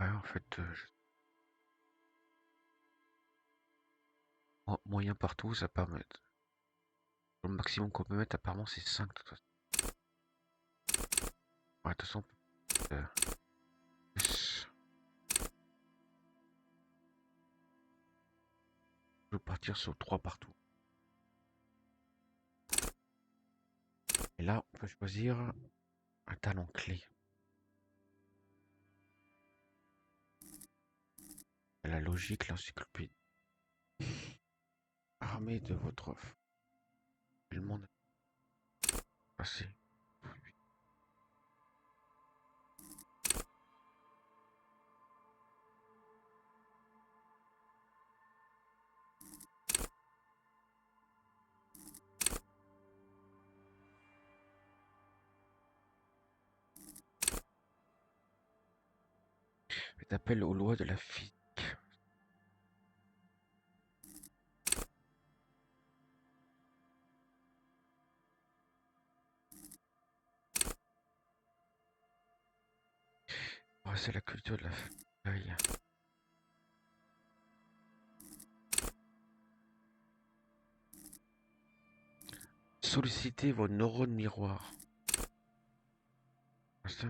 Ouais, en fait, moyen partout, ça permet. Le maximum qu'on peut mettre, apparemment, c'est 5 de toute façon. Ouais, de toute façon, je peux partir sur 3 partout. Et là, on peut choisir un talent clé. La logique, l'encyclopédie. Armée de votre offre. Le monde passé. Faites appel aux lois de la physique. Oh, c'est la culture de la feuille. Sollicitez vos neurones miroirs. Ça,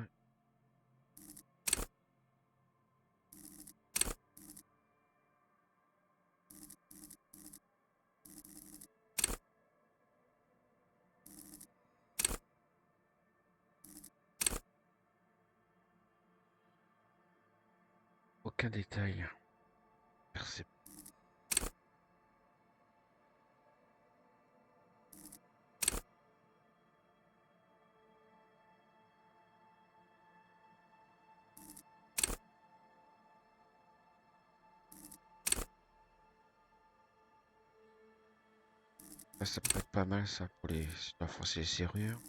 aucun détail. Percep- Ça peut être pas mal ça pour les si tu dois forcer les serrures.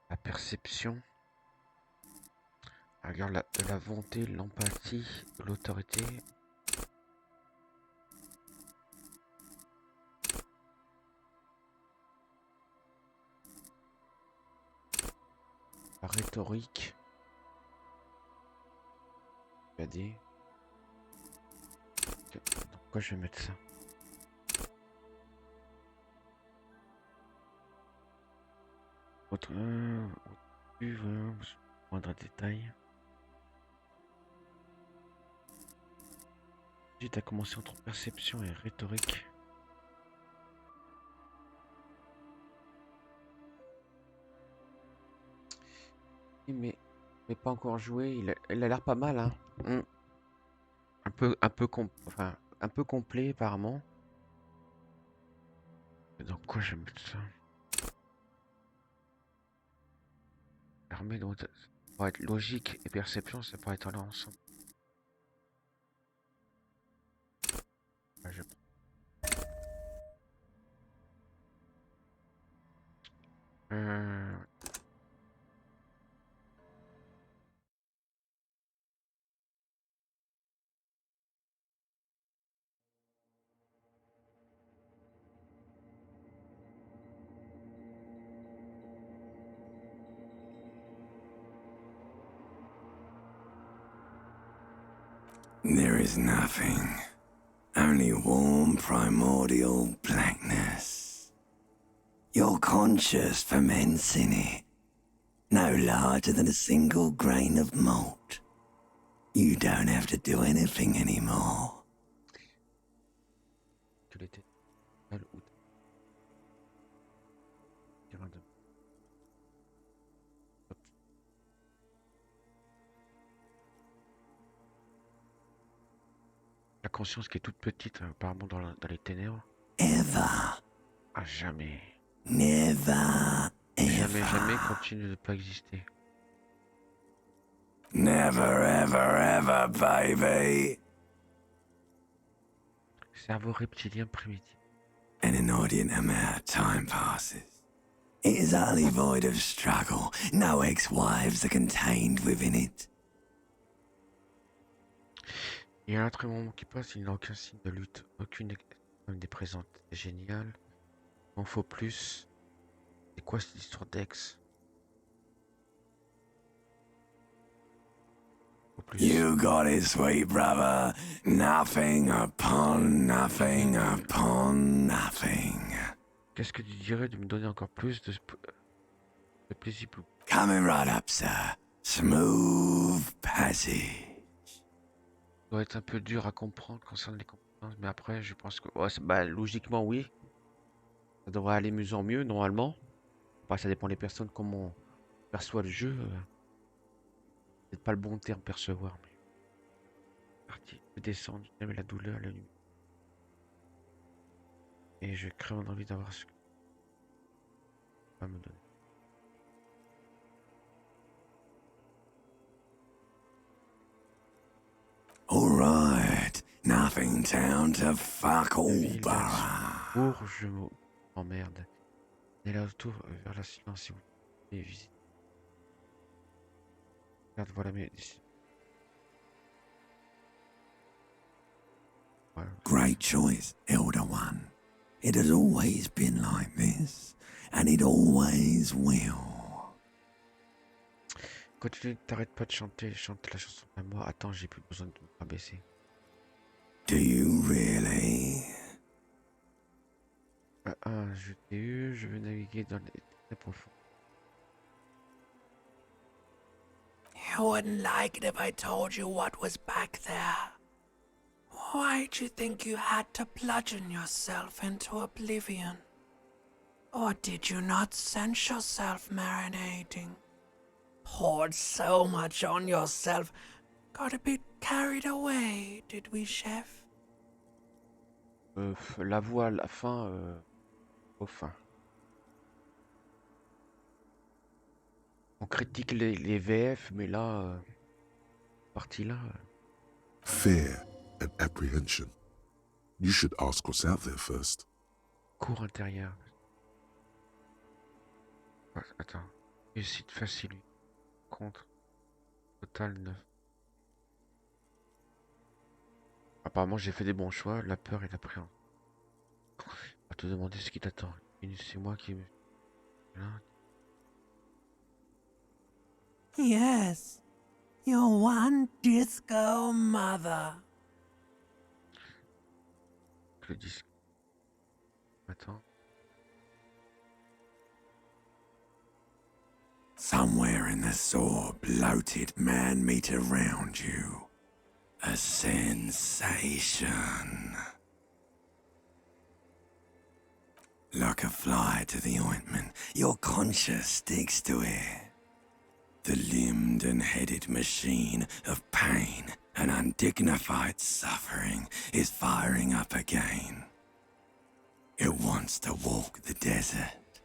La perception. Regarde de la volonté, l'empathie, l'autorité. La rhétorique. Regardez. Pourquoi je vais mettre ça? Autre, moindre détail. Ensuite, à commencer entre perception et rhétorique. Mais pas encore joué. Il a l'air pas mal, hein. Enfin, un peu complet apparemment. Et donc quoi je vais mettre ça? Armée donc ça pourrait être logique et perception, ça pourrait être là ensemble. Ouais, euh, There is nothing, only warm primordial blackness. You're conscious ferments in it, no larger than a single grain of malt. You don't have to do anything anymore. que l'été ou terrain de- Hop. La conscience qui est toute petite apparemment dans les ténèbres. Ever. À jamais. Never, Jamais, ever. jamais continue de ne pas exister. Never, ever, ever, baby. Cerveau reptilien primitif. An inordinate amount of time passes. It is utterly void of struggle. No ex-wives are contained within it. Il y a un très moment qui passe, il n'y a aucun signe de lutte, aucune des présentes. C'est génial. Il en faut plus. C'est quoi cette histoire d'ex? Faut plus. You got it, sweet brother. Nothing upon nothing upon nothing. Qu'est-ce que tu dirais de me donner encore plus de plaisir? Coming right up, sir. Smooth passage. Ça doit être un peu dur à comprendre concernant les compétences, mais après, je pense que ouais, bah, logiquement, oui. Ça devrait aller mieux en mieux, normalement. Bah, ça dépend des personnes, comment on perçoit le jeu. C'est pas le bon terme, percevoir. Mais... Parti, je descends, j'aime la douleur, la nuit. Et je crée mon envie d'avoir ce que ça va me donner. Alright, nothing down to fuck all borough. Pour je m'emmerde. Et là autour vers la silence si vous voulez visiter. Regarde, voilà mes. Voilà. Great choice, Elder One. It has always been like this, and it always will. Continue, t'arrêtes pas de chanter, chante la chanson à moi. Attends, j'ai plus besoin de me rabaisser. Do you really? Je t'ai eu, je veux naviguer dans les très profonds. You wouldn't like it if I told you what was back there. Why'd you think you had to bludgeon yourself into oblivion? Or did you not sense yourself marinating? Poured so much on yourself, got a bit carried away, did we, chef? La voix à la fin, au fin. On critique les VF, mais là, partie là. Fear and apprehension. You should ask what's out there first. Cours intérieur. Attends. Réussite facile. Contre. Total 9. Apparemment, j'ai fait des bons choix. La peur et l'appréhension. On va te demander ce qui t'attend. C'est moi qui... Là. Yes, your one disco mother. Le disque. Attends. Somewhere in the sore, bloated man meat around you. A sensation. Like a fly to the ointment, your conscience sticks to it. The limbed and headed machine of pain and undignified suffering is firing up again. It wants to walk the desert,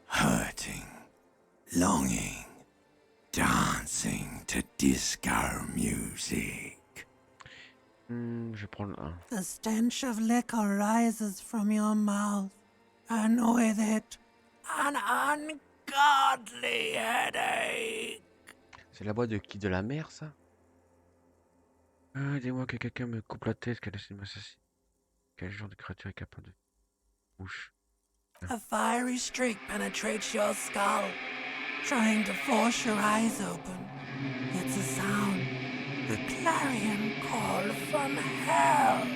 hurting, longing, dancing to disco music. Je prends le 1. The stench of liquor rises from your mouth, and with it, an ungodly headache. C'est la voix de qui? De la mer, ça? Dis-moi que quelqu'un me coupe la tête, qu'elle essaie de m'assassiner. Quel genre de créature est capable de bouche? A fiery streak penetrates your skull, trying to force your eyes open. It's a sound, the clarion call from hell.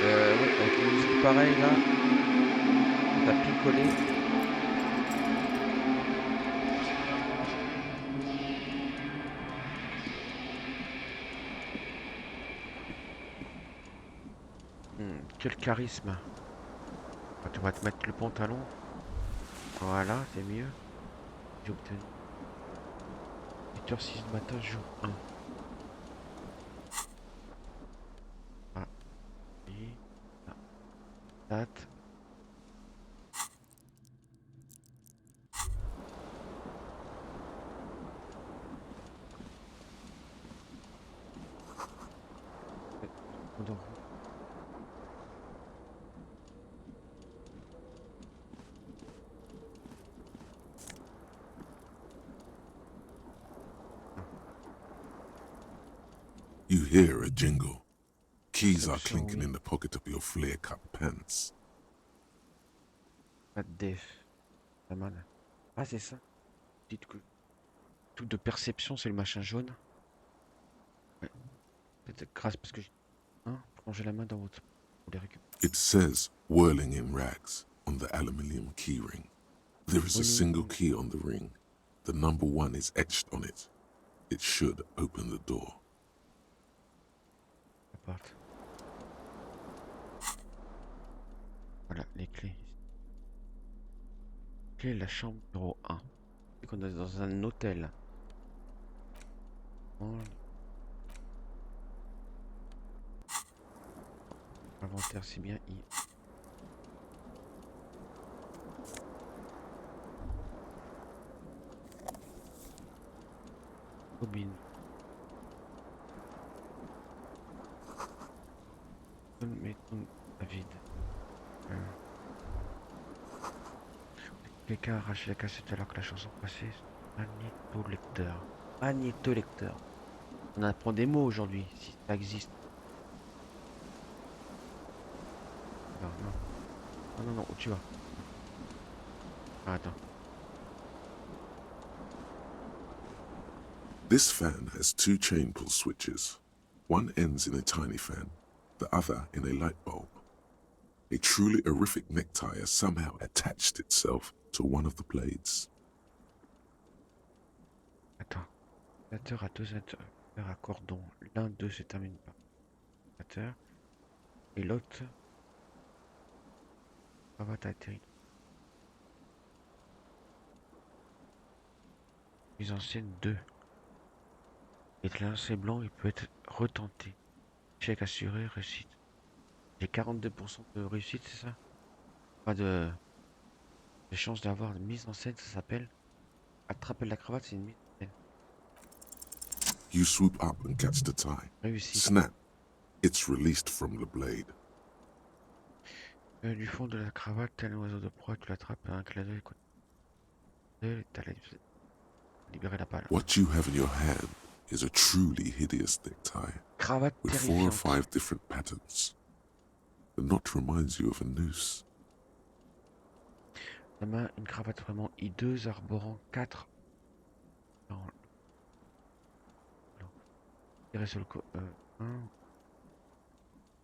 Oui, avec une musique pareille là, t'as picolé. Quel charisme. Tu vas te mettre le pantalon. Voilà, c'est mieux. J'ai obtenu 8h06 du matin, jour 1. Ah. Et... Ah. Date. You hear a jingle. Keys are clinking in the pocket of your flare-cut pants. Pas de def. Pas mal. Ah, c'est ça. dites que tout de perception, c'est le machin jaune. Ouais. Peut-être grâce parce que j'ai... Hein, plongez la main dans votre... Pour les récupérer. It says whirling in rags on the aluminium key ring. There is a single key on the ring. The number 1 is etched on it. It should open the door. La porte. Voilà, les clés. Clé de la chambre numéro 1. C'est qu'on est dans un hôtel. Bon, inventaire, c'est bien I. Bobine. Mettons à vide. Quelqu'un a arraché la cassette alors que la chanson passait. Magnétolecteur. Magnétolecteur. On apprend des mots aujourd'hui, si ça existe. Non, non. Non, non, non, où tu vas? Ah, attends. This fan has 2 chain pull switches. One ends in a tiny fan, the other in a light bulb. A truly horrific necktie has somehow attached itself to one of the blades. Attends. L'atteur a 2 atteurs à cordon. L'un d'eux se termine par atteur. Et l'autre. Cravate atterri. Mise en scène 2. Et le lancer blanc, il peut être retenté. Échec assuré, réussite. J'ai 42% de réussite, c'est ça? Pas de chance d'avoir une mise en scène, ça s'appelle. Attraper la cravate, c'est une mise en scène. You swoop up and catch the tie. Réussite. Snap. It's released from the blade. Du fond de la cravate, tel un oiseau de proie, tu l'attrapes à un clin d'œil. T'as libéré la balle. What you have in your hand is a truly hideous necktie Cravate with 4 or terrifiante. 5 different patterns. The knot reminds you of a noose. La main, une cravate vraiment hideuse arborant 4. Non. Tirer sur le co...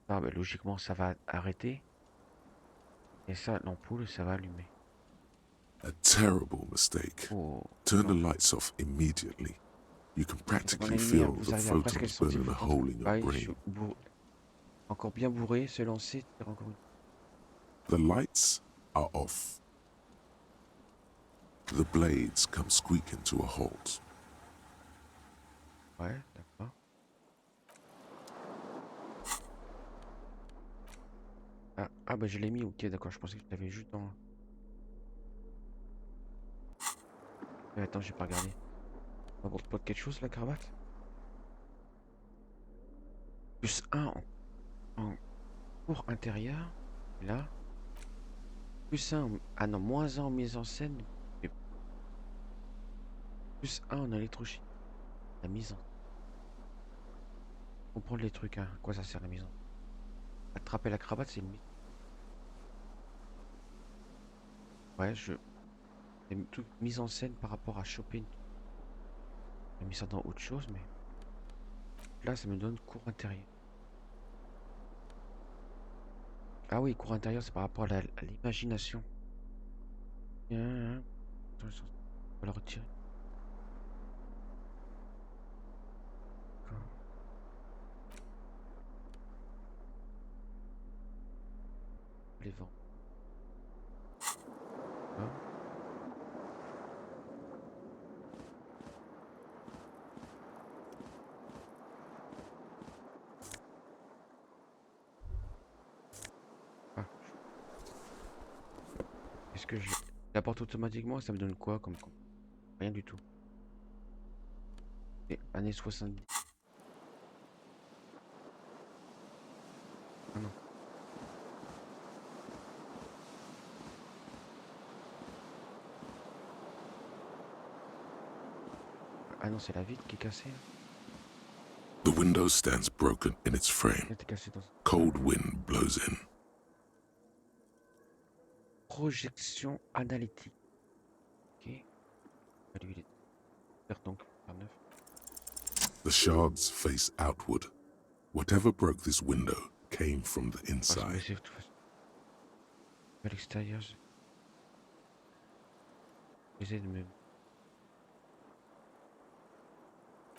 Ah, bah, logiquement, ça va arrêter. Et ça, l'ampoule, ça va allumer. A terrible mistake. Oh. Turn the lights off immediately. You can practically feel the photons burning a hole in your brain. Encore bien bourré, se lancer, tire encore une. The lights are off. The blades come squeaking to a halt. Ouais, d'accord. Ah bah je l'ai mis, ok, d'accord, je pensais que tu l'avais juste dans... Mais attends, j'ai pas regardé. Ça apporte pas de quelque chose la cravate? Plus 1 en cours intérieur. Là. Plus 1 Ah non, moins 1 en mise en scène. Et plus 1 en électrochimie. La mise en... Comprendre les trucs, hein. À quoi ça sert la mise en... Attraper la cravate, c'est une mise. Ouais, c'est une toute mise en scène par rapport à choper une... J'ai mis ça dans autre chose, mais... Là, ça me donne cours intérieur. Ah oui, cours intérieur, c'est par rapport à l'imagination. On va la retirer. Les vents. Hein? Ah. Est-ce que je l'apporte automatiquement? Ça me donne quoi comme... Rien du tout. Et années 70. Ah non. Ah non, c'est la vitre qui est cassée. The window stands broken in its frame. Elle était cassée dans... Cold wind blows in. Projection analytique. Ok. lui, il est faire donc faire neuf. The shards face outward. Whatever broke this window came from the On va se inside. baisser de toute façon. À l'extérieur, j'essaie de me.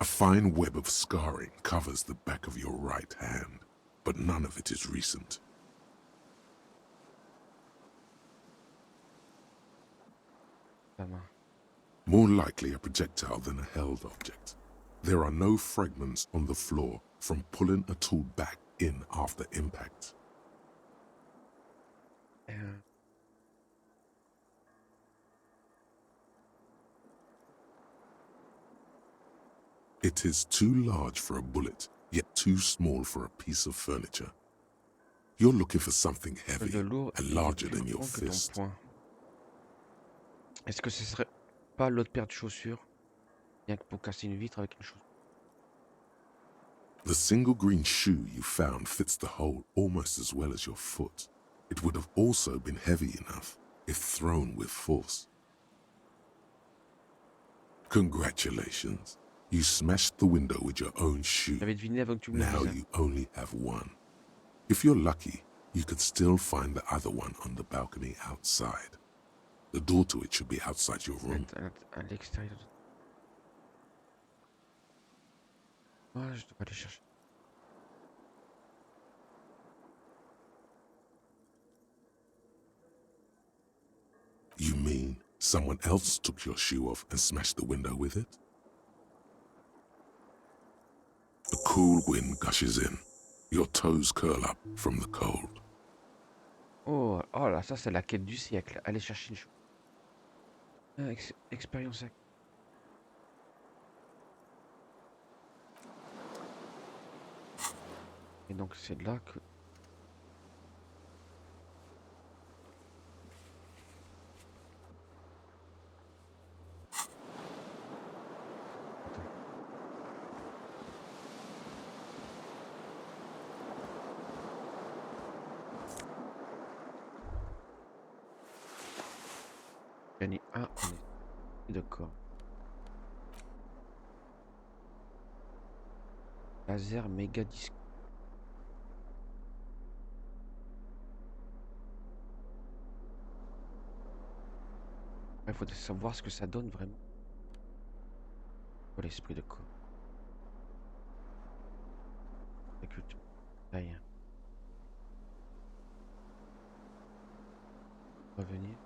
A fine web of scarring covers the back of your right hand, but none of it is recent. La main. More likely a projectile than a held object. There are no fragments on the floor from pulling a tool back in after impact. It is too large for a bullet, yet too small for a piece of furniture. You're looking for something heavy De lourd and et larger plus than your grand que ton fist. poing. Est-ce que ce serait pas l'autre paire de chaussures? Rien que pour casser une vitre avec une chaussure. The single green shoe you found fits the hole almost as well as your foot. It would have also been heavy enough if thrown with force. Congratulations. You smashed the window with your own shoe. J'avais deviné avant que tu me le Now dises. you only have one. If you're lucky, you could still find the other one on the balcony outside. The door to it should be outside your room. À l'extérieur. Ah, je dois aller chercher. You mean someone else took your shoe off and smashed the window with it? The cool wind gushes in. Your toes curl up from the cold. Oh, oh là, ça c'est la quête du siècle. Aller chercher une chose. Expérience. Et donc c'est là que. Gagner un, on est d'accord. Laser méga disque. Il faudrait savoir ce que ça donne vraiment. Pour l'esprit de corps. La culture. Taille. Revenir.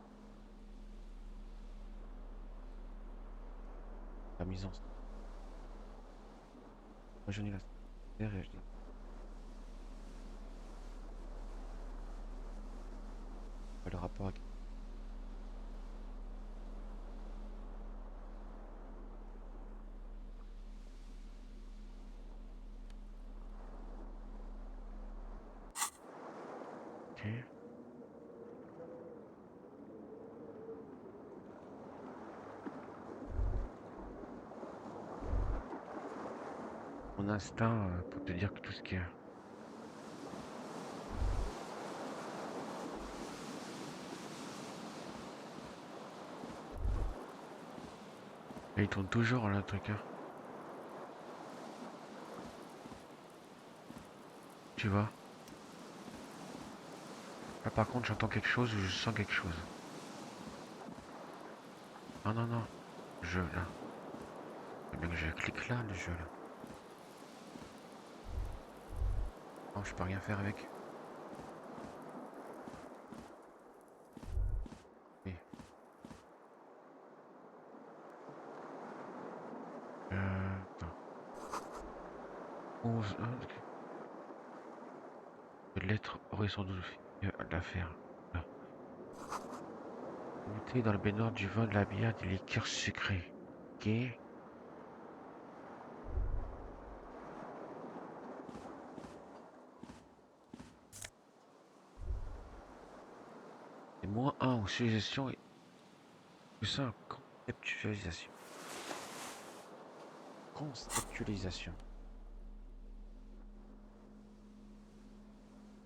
La mise en scène. Moi j'en ai la terre et je dis. Le rapport avec. Ok. Mon instinct pour te dire que tout ce qui est. Et il tourne toujours le truc. Hein. Tu vois. Là par contre j'entends quelque chose ou je sens quelque chose. Non non non. Le jeu là. C'est bien que je clique là le jeu là. Non je peux rien faire avec. Oui. Attends. 11, ok. L'être aurait sans doute l'affaire. Goûter dans le baignoire du vin, de la bière, des liqueurs sucrées. Ok. Et moins 1 en suggestion et plus ça en conceptualisation. Conceptualisation.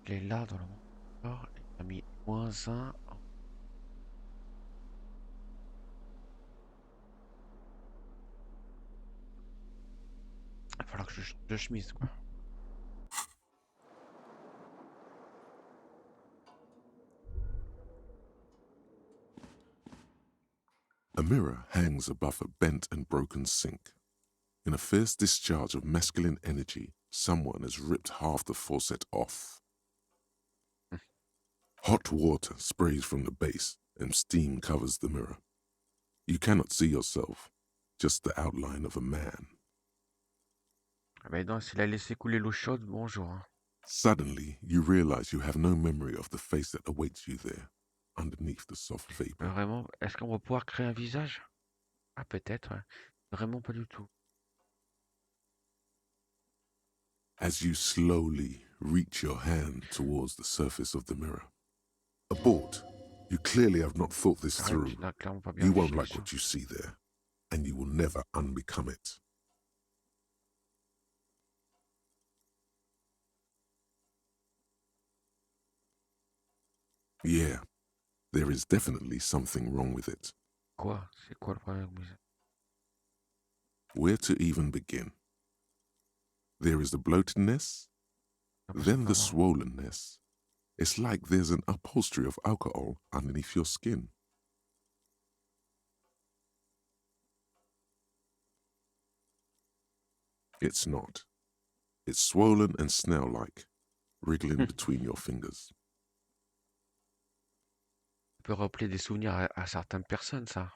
Il est là dans le monde. Il a mis moins 1 en... marque de chemise, quoi. A mirror hangs above a bent and broken sink. In a fierce discharge of masculine energy, someone has ripped half the faucet off. Hot water sprays from the base and steam covers the mirror. You cannot see yourself, just the outline of a man. Ah bah non, s'il a laissé couler l'eau chaude, bonjour. Hein. Suddenly, you realize you have no memory of the face that awaits you there, underneath the soft vapor. Vraiment, est-ce qu'on va pouvoir créer un visage? Ah peut-être, ouais. Vraiment pas du tout. As you slowly reach your hand towards the surface of the mirror. Abort. You clearly have not thought this Ah ouais, through. tu n'as clairement pas bien You won't réfléchi like what you see there, and you will never unbecome it. Yeah, there is definitely something wrong with it. Quoi? C'est quoi le problème avec ça? Where to even begin? There is the bloatedness, then the swollenness. It's like there's an upholstery of alcohol underneath your skin. It's not. It's swollen and snail-like, wriggling between your fingers. Ça peut rappeler des souvenirs à certaines personnes, ça.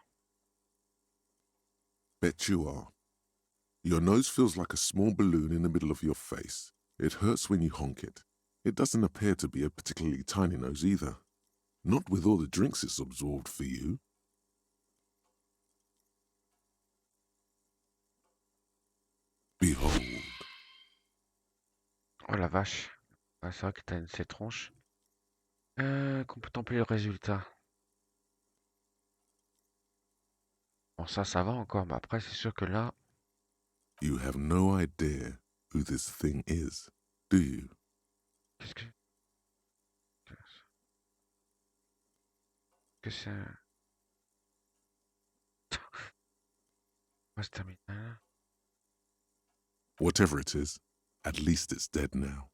Bet you are. Your nose feels like a small balloon in the middle of your face. It hurts when you honk it. It doesn't appear to be a particularly tiny nose either. Not with all the drinks it's absorbed for you. Behold. Oh la vache. Ah, c'est vrai que t'as une ces tronches. Contempler le résultat. Bon, ça va encore, mais après, c'est sûr que là... You have no idea who this thing is, do you? Qu'est-ce que c'est un... On va se terminer là. Whatever it is, at least it's dead now.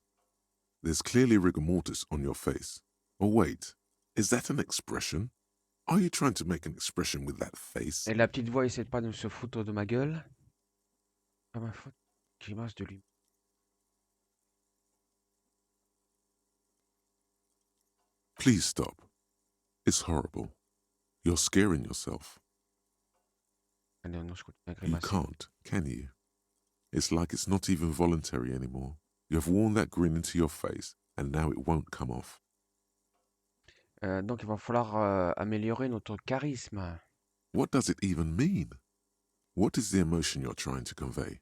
There's clearly rigor mortis on your face. Oh wait, is that an expression? Are you trying to make an expression with that face? Et la petite voix essaie pas de se foutre de ma gueule. Pas ma faute. Grimace de lui. Please stop. It's horrible. You're scaring yourself. Ah non, je continue à You grimacer. can't, can you? It's like it's not even voluntary anymore. You have worn that grin into your face, and now it won't come off. Donc il va falloir améliorer notre charisme. What does it even mean? What is the emotion you're trying to convey?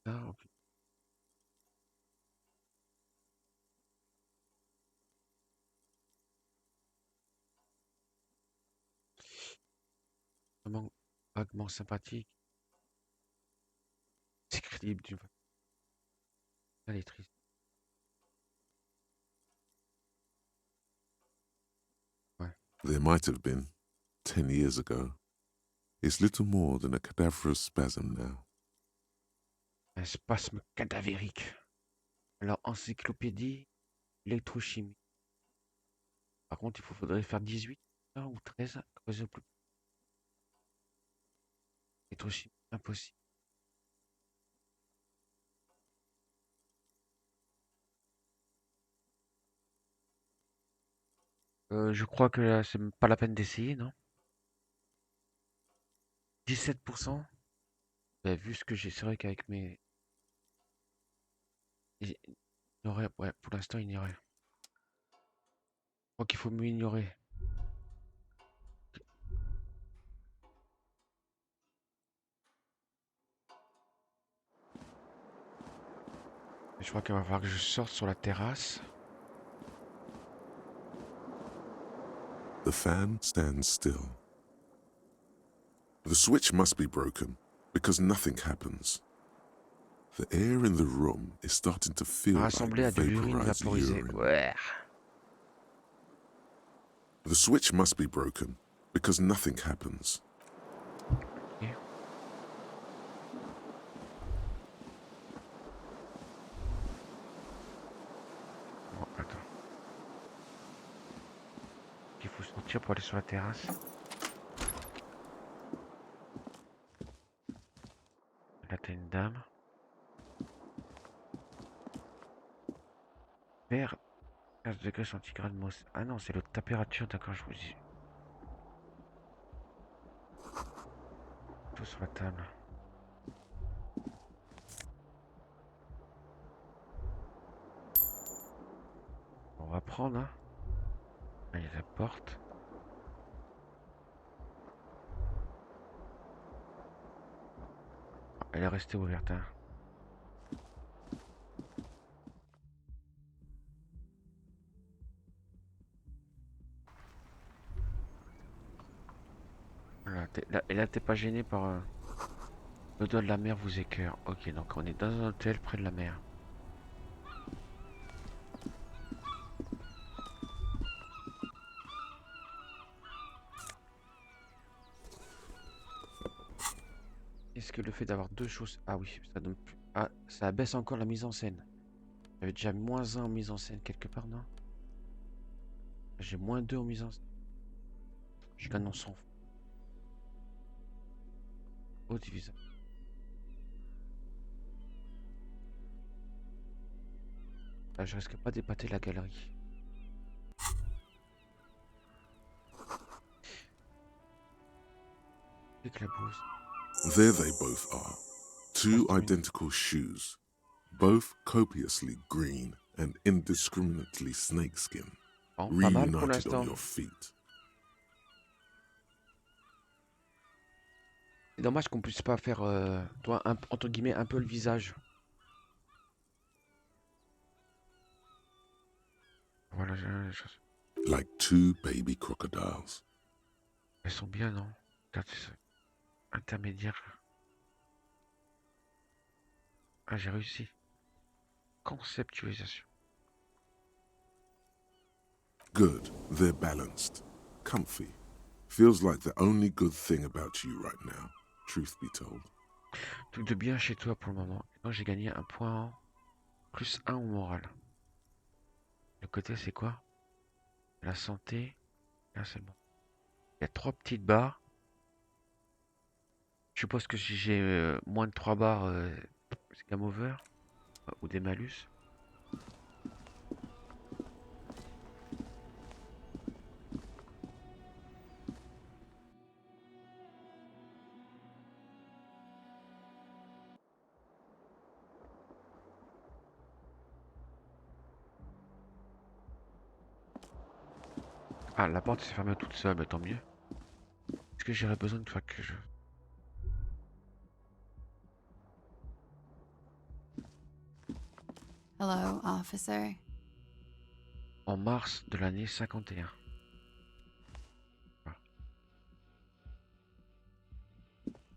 Ah, ok. Vraiment vaguement sympathique. C'est crédible d'une façon. Elle est triste. Ouais. There might have been, 10 years ago. It's little more than a cadaverous spasm now. Un spasme cadavérique. Alors, encyclopédie, électrochimie. Par contre, faudrait faire 18 ou 13. Creuser plus. Électrochimie, impossible. Je crois que là, c'est pas la peine d'essayer, non? 17%. Bah, vu ce que j'ai, c'est vrai qu'avec mes... Il ignorer, ouais, pour l'instant, ignorer. Je crois qu'il faut mieux ignorer. Je crois qu'il va falloir que je sorte sur la terrasse. The fan stands still. The switch must be broken, because nothing happens. The air in the room is starting to feel like Rassembler à de l'urine vaporized vaporisée. urine. Ouais. The switch must be broken, because nothing happens. Okay. voiture pour aller sur la terrasse. Là, t'as une dame. Père, 15 degrés centigrades. Ah non, c'est la température, d'accord, je vous dis. Tout sur la table. On va prendre, hein. Là, il y a la porte. Elle est restée ouverte, hein. Voilà, et là, t'es pas gêné par le doigt de la mer vous écœure. Ok, donc on est dans un hôtel près de la mer. Est-ce que le fait d'avoir deux choses... Ah oui, ça donne plus... Ah, ça abaisse encore la mise en scène. J'avais déjà -1 en mise en scène quelque part, non? J'ai -2 en mise en scène. Je gagne en 100. Oh, diviseur. Ah, je risque pas d'épater la galerie. Éclabousse. There they both are. Two identical shoes, both copiously green and indiscriminately snakeskin, Bon, pas mal pour reunited on l'instant. your feet. C'est dommage qu'on puisse pas faire, toi, entre guillemets, un peu le visage. Voilà, Like two baby crocodiles. elles sont bien, non? Regarde, c'est intermédiaire. Ah, j'ai réussi. Conceptualisation. Good, they're balanced, comfy. Feels like the only good thing about you right now, truth be told. Tout de bien chez toi pour le moment. Donc j'ai gagné un point en +1 au moral. Le côté, c'est quoi? La santé. Là, c'est bon. Il y a 3 petites barres. Je suppose que si j'ai moins de 3 barres, c'est game over. Ou des malus. Ah, la porte s'est fermée toute seule, mais tant mieux. Est-ce que j'aurais besoin de fois que je... Hello, officer. En mars de l'année 51. Ah.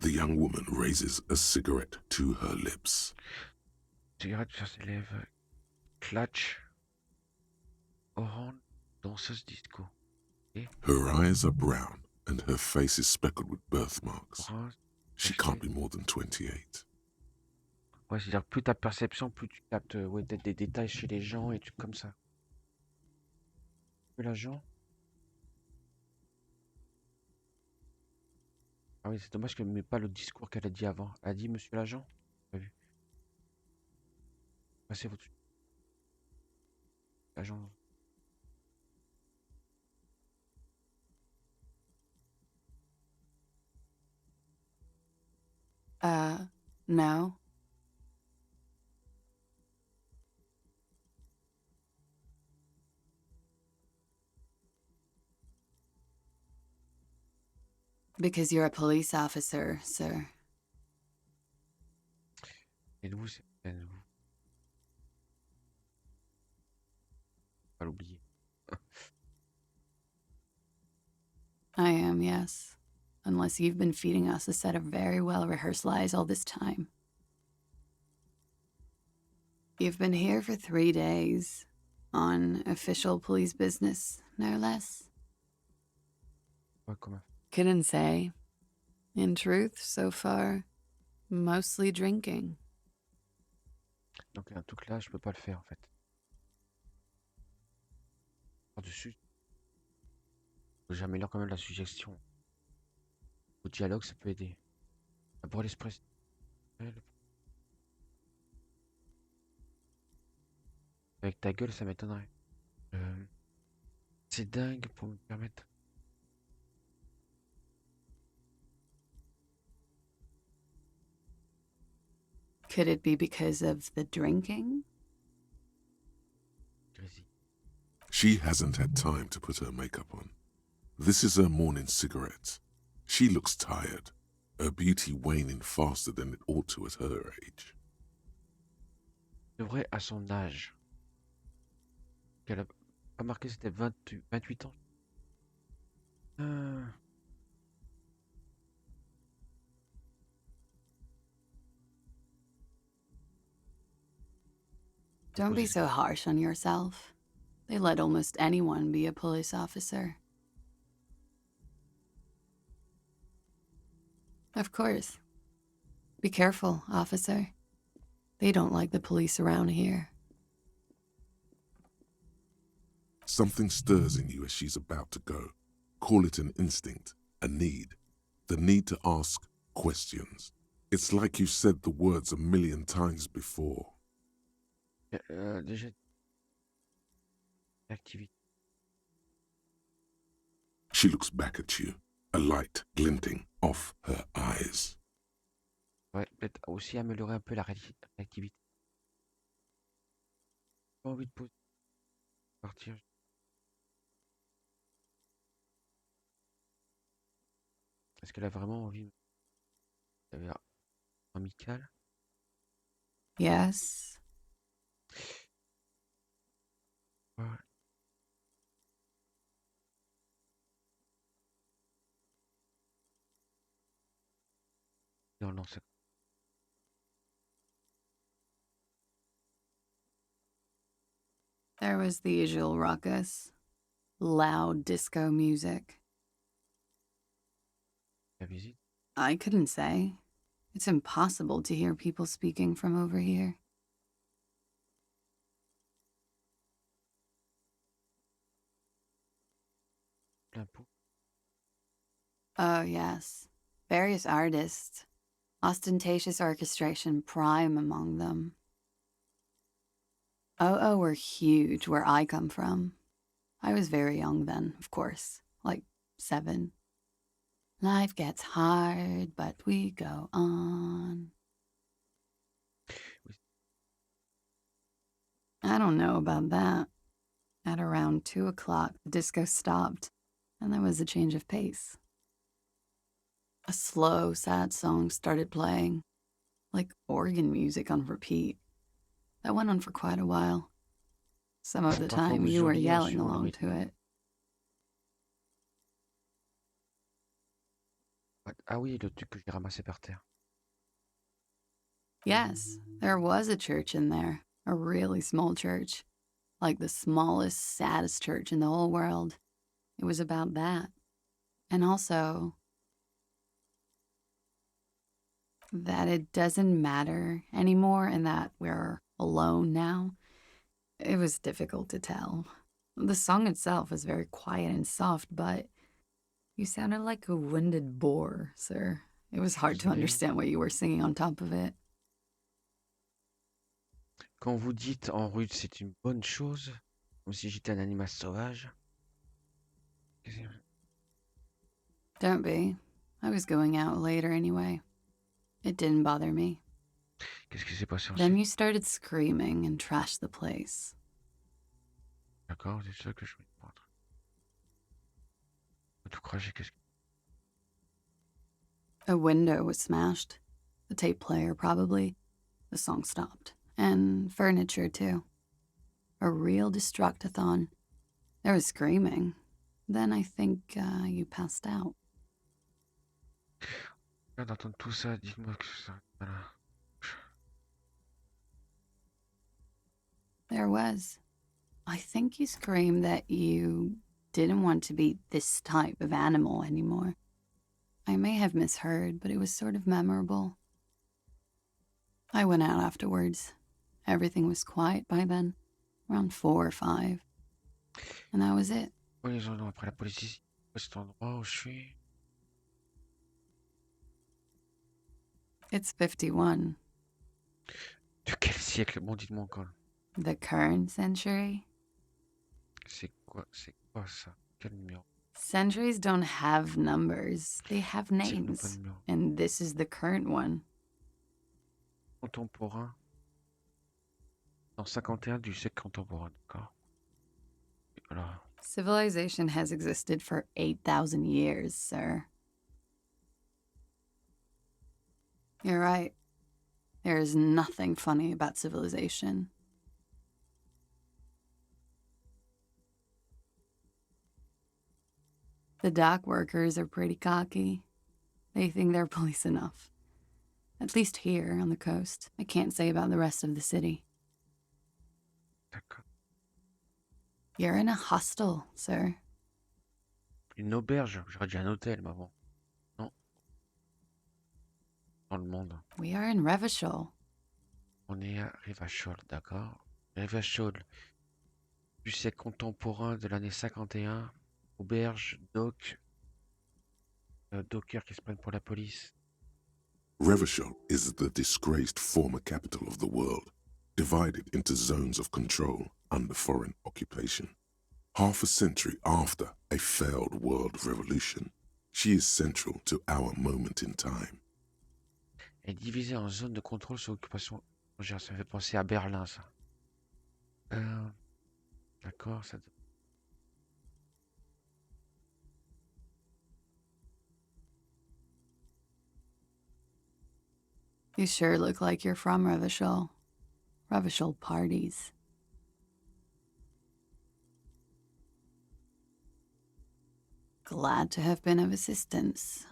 The young woman raises a cigarette to her lips. Cigarette sur ses lèvres. Clutch. Orange. Danseuse disco. Et Her eyes are brown and her face is speckled with birthmarks. orange. She can't be more than 28. Ouais, c'est-à-dire plus ta perception, plus tu captes ouais, des détails chez les gens et trucs comme ça. L'agent. Ah oui, c'est dommage qu'elle ne met pas le discours qu'elle a dit avant. Elle a dit monsieur l'agent. Pas vu. Passez votre agent. No. Because you're a police officer, sir. Et vous, c'est vous. Pas l'oublier. I am, yes. Unless you've been feeding us a set of very well-rehearsed lies all this time. You've been here for 3 days. On official police business, no less. Ouais, comment? Couldn't say. In truth, so far, mostly drinking. Donc un truc là, je peux pas le faire en fait. Par-dessus. J'améliore quand même la suggestion. Au dialogue, ça peut aider. Pour l'expression. Avec ta gueule, ça m'étonnerait. C'est dingue pour me permettre. Could it be because of the drinking? Grésy. She hasn't had time to put her makeup on. This is her morning cigarette. She looks tired, her beauty waning faster than it ought to at her age. C'est vrai, à son âge. Elle a pas marqué, c'était 28 ans. Ah. Don't be so harsh on yourself. They let almost anyone be a police officer. Of course. Be careful, officer. They don't like the police around here. Something stirs in you as she's about to go. Call it an instinct, a need. The need to ask questions. It's like you said the words a million times before. Déjà, activité. She looks back at you, a light glinting off her eyes. Ouais, peut-être aussi améliorer un peu la réactivité. Pas envie de poser. Partir. Est-ce qu'elle a vraiment envie d'aller amical? Yes. Ouais. Non, c'est... There was the usual ruckus. Loud disco music. La visite. I couldn't say. It's impossible to hear people speaking from over here. Plein pot. Oh, yes. Various artists. Ostentatious orchestration prime among them. Oh, were huge where I come from. I was very young then, of course, like 7. Life gets hard, but we go on. I don't know about that. At around 2 o'clock, the disco stopped, and there was a change of pace. A slow, sad song started playing, like organ music on repeat. That went on for quite a while. Some of the Parfois, time vous you were hurliez en yelling suivant le along rythme. to it. Ah oui, le truc que j'ai ramassé par terre. Yes, there was a church in there, a really small church, like the smallest, saddest church in the whole world. It was about that. And also that it doesn't matter anymore and that we're alone now. It was difficult to tell. The song itself was very quiet and soft, but you sounded like a winded boar, sir. It was hard to Désolé. understand what you were singing on top of it. Quand vous dites en rude, c'est une bonne chose, comme si j'étais un animal sauvage. Don't be. I was going out later anyway. It didn't bother me. Qu'est-ce qui s'est passé Then ensuite? you started screaming and trashed the place. D'accord, c'est ça que je voulais prendre. Tout cracher, qu'est-ce que... A window was smashed. The tape player, probably. The song stopped. And furniture, too. A real destructathon. There was screaming. Then I think you passed out. Là, d'entendre tout ça, dites-moi que ça... Voilà. There was. I think you screamed that you didn't want to be this type of animal anymore. I may have misheard, but it was sort of memorable. I went out afterwards. Everything was quiet by then, around 4 or 5. And that was it. Oui, ils en ont après la police ici. Cet endroit où je suis. It's 51. De quel siècle? Bon, dites-moi encore. The current century? C'est quoi ça? Quel numéro? Centuries don't have numbers, they have C'est que nous pas de names. numéro. And this is the current one. Contemporain. Dans 51 du siècle contemporain, d'accord. Voilà. Civilization has existed for 8,000 years, sir. You're right. There is nothing funny about civilization. The dock workers are pretty cocky. They think they're police enough. At least here on the coast. I can't say about the rest of the city. D'accord. You're in a hostel, sir. Une auberge. J'aurais dit un hôtel, mais bon. Non. Dans le monde. We are in Revachol. On est à Rivachol, d'accord. Rivachol. Du siècle contemporain de l'année 51. Auberge, dock. Dockers qui se prennent pour la police. Revachol is the disgraced former capital of the world, divided into zones of control under foreign occupation. Half a century after a failed world revolution, she is central to our moment in time. Elle est divisée en zones de contrôle sur occupation étrangère. Ça me fait penser à Berlin, ça. D'accord, ça. You sure look like you're from Revachol. Revachol parties. Glad to have been of assistance.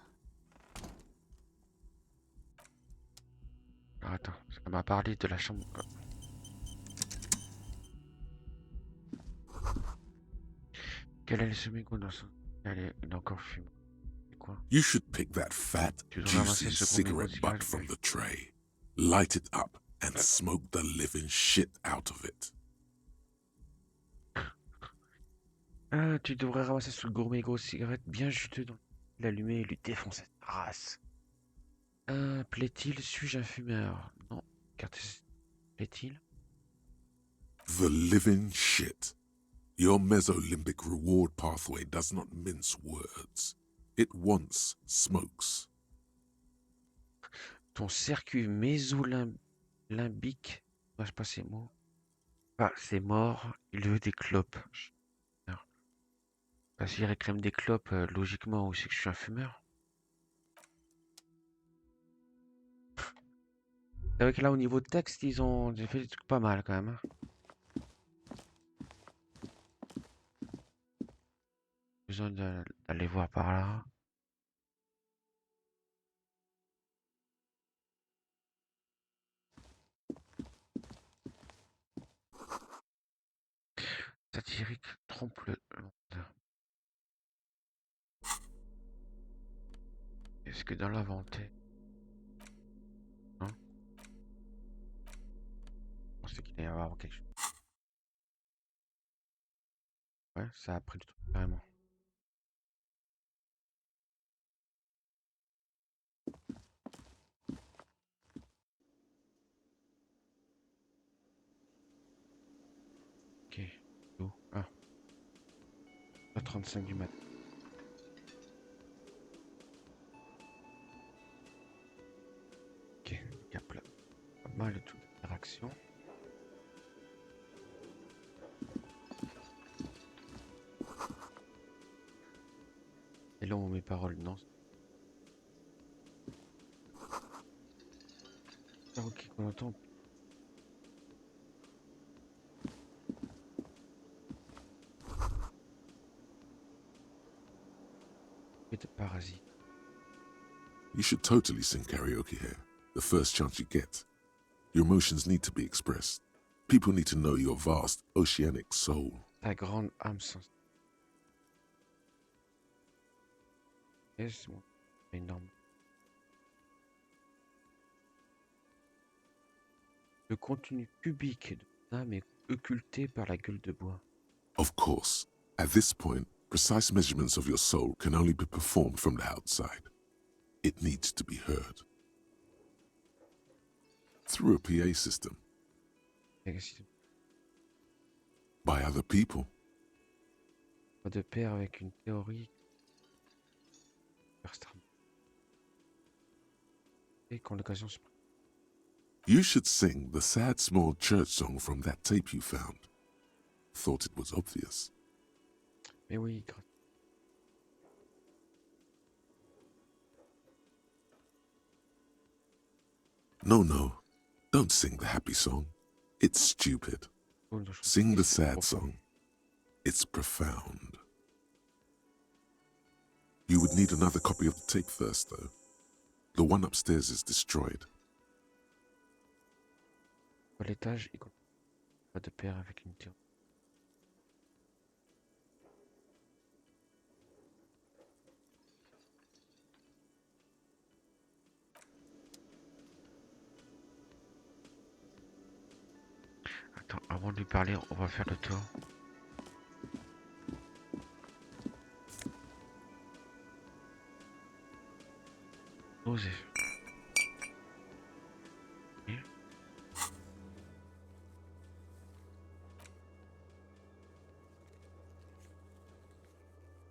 Alors, attends, ça m'a parlé de la chambre. Quel est le semi-goût dans son. Il est encore fumé. C'est quoi? You should pick that fat, Tu dois ramasser juicy ce gros mégot de cigarette cigarette. butt from the tray, light it up, and smoke the living shit out of it. Ah, tu devrais ramasser ce gros mégot de cigarette bien juteux dans l'allumer et lui défoncer sa race. Plaît-il? Suis-je un fumeur? Non. Car plaît-il? The living shit. Your mesolimbic reward pathway does not mince words. It wants smokes. Ton circuit mésolimbique. Je sais pas ces mots. Ah, c'est mort. Il veut des clopes. Bah, s'il réclame des clopes, logiquement, où c'est que je suis un fumeur? C'est vrai que là, au niveau de texte, ils ont fait des trucs pas mal quand même. Hein. Besoin d'aller voir par là. Satirique trompe le monde. Est-ce que dans l'inventé? Non? Je pensais qu'il allait y avoir quelque chose. Ouais, ça a pris du truc carrément. Ok. Où? Ah. 35 du matin. Ok. Il y a pas mal de trucs d'interaction. Et là, on met paroles, non? Ah, ok, qu'on entend. De parasite. You should totally sing karaoke here, the first chance you get. Your emotions need to be expressed. People need to know your vast, oceanic soul. Ta grande âme sensible. Yes, énorme. Le contenu public de l'âme est occulté par la gueule de bois. Of course, at this point, Precise measurements of your soul can only be performed from the outside. It needs to be heard. Through a PA system. By other people. Pas de pair avec une théorie. Et quand l'occasion se présente. You should sing the sad small church song from that tape you found. Thought it was obvious. Mais oui, No, don't sing the happy song. It's stupid. Sing the sad song. It's profound. You would need another copy of the tape first, though. The one upstairs is destroyed. À l'étage, pas de pair avec une théorie. Attends, avant de lui parler, on va faire le tour. Osez.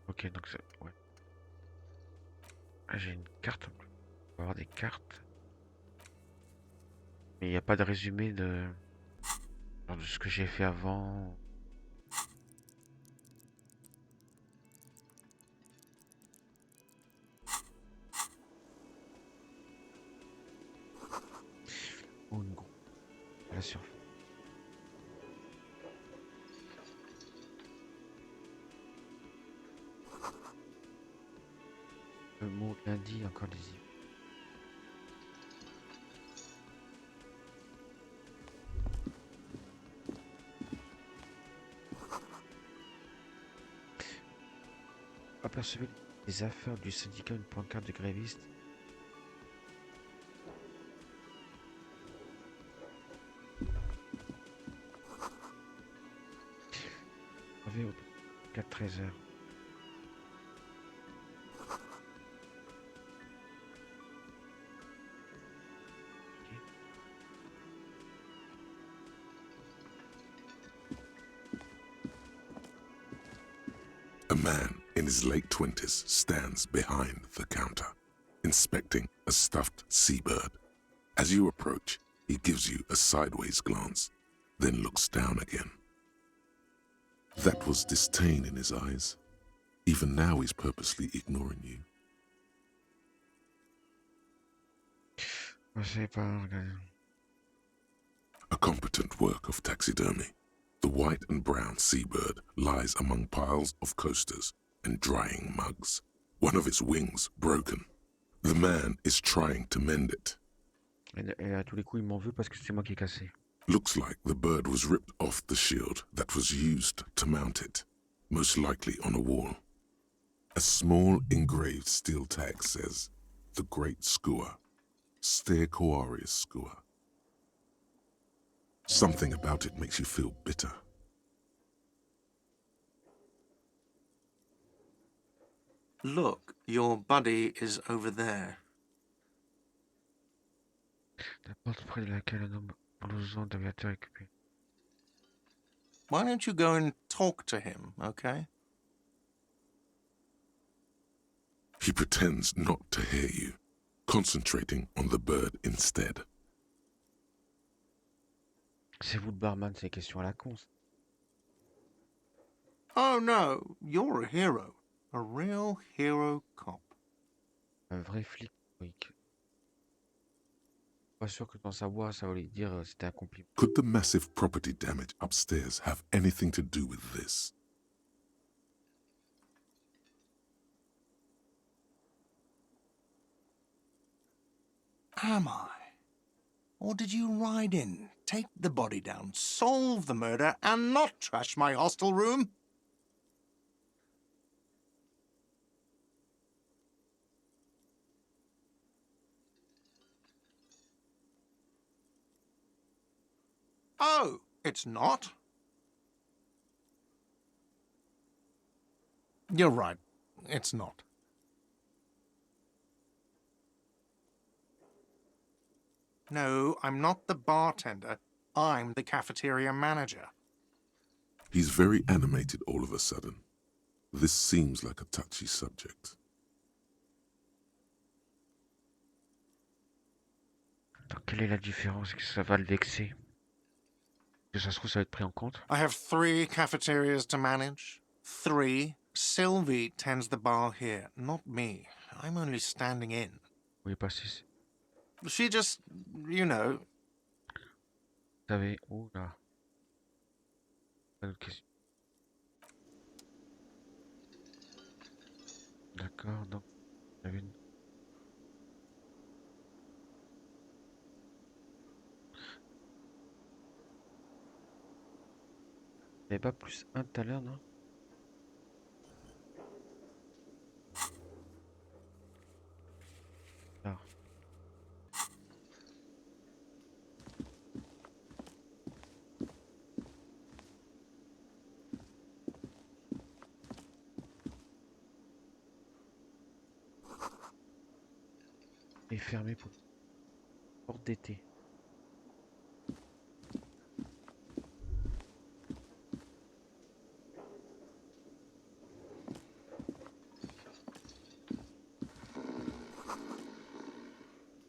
Ok, donc c'est... Ouais. Ah, j'ai une carte. On va avoir des cartes. Mais il n'y a pas de résumé de ce que j'ai fait avant. Oh, une grosse. À la surface. Le mot lundi, encore lisible. Apercevez les affaires du syndicat, une pancarte de grévistes. Au 4-13 heures. A man in his late 20s stands behind the counter, inspecting a stuffed seabird. As you approach, he gives you a sideways glance, then looks down again. That was disdain in his eyes. Even now he's purposely ignoring you. A competent work of taxidermy. The white and brown seabird lies among piles of coasters and drying mugs. One of its wings broken. The man is trying to mend it. Et à tous les coups, ils m'en veulent parce que c'est moi qui ai cassé. Looks like the bird was ripped off the shield that was used to mount it, most likely on a wall. A small engraved steel tag says, "The Great Skua, Stair Koarius Skua." Something about it makes you feel bitter. Look, your buddy is over there. La porte près de laquelle un homme blouson d'aviateur est occupé. Why don't you go and talk to him, okay? He pretends not to hear you, concentrating on the bird instead. C'est vous le barman, c'est des questions à la con. Oh no, you're a hero. A real hero cop. Un vrai flic, oui. Pas sûr que dans sa voix, ça va lui dire c'était un compliment. Could the massive property damage upstairs have anything to do with this? Am I? Or did you ride in, take the body down, solve the murder, and not trash my hostel room? Oh, it's not? You're right. It's not. No, I'm not the bartender. I'm the cafeteria manager. He's very animated all of a sudden. This seems like a touchy subject. Donc, quelle est la différence? Est-ce que ça va le vexer? Que ça se trouve, ça va être pris en compte? I have 3 cafeterias to manage. 3. Sylvie tends the bar here, not me. I'm only standing in. Oui, pas si. She just, you know. Vous savez, oh là. Pas d'autres questions. D'accord, donc, j'avais une. Il n'y avait pas plus un tout à l'heure, non? Ah. Et fermé pour porte d'été.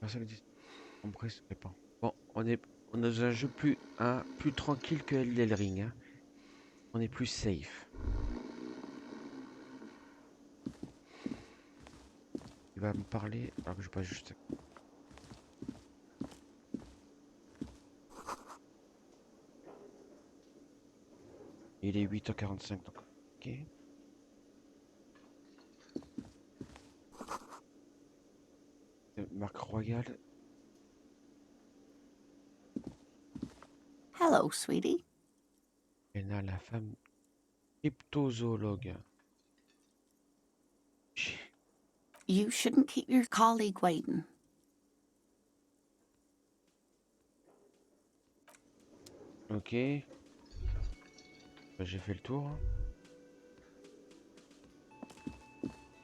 Personne ne dit. Ombre se répand. Bon, on est dans un jeu plus tranquille que Elden Ring. Hein. On est plus safe. Il va me parler. Alors que je passe juste. Il est 8h45 donc. Ok. Marque royale. Hello, sweetie. Lena, la femme cryptozoologue. You shouldn't keep your colleague waiting. Ok. Bah, j'ai fait le tour.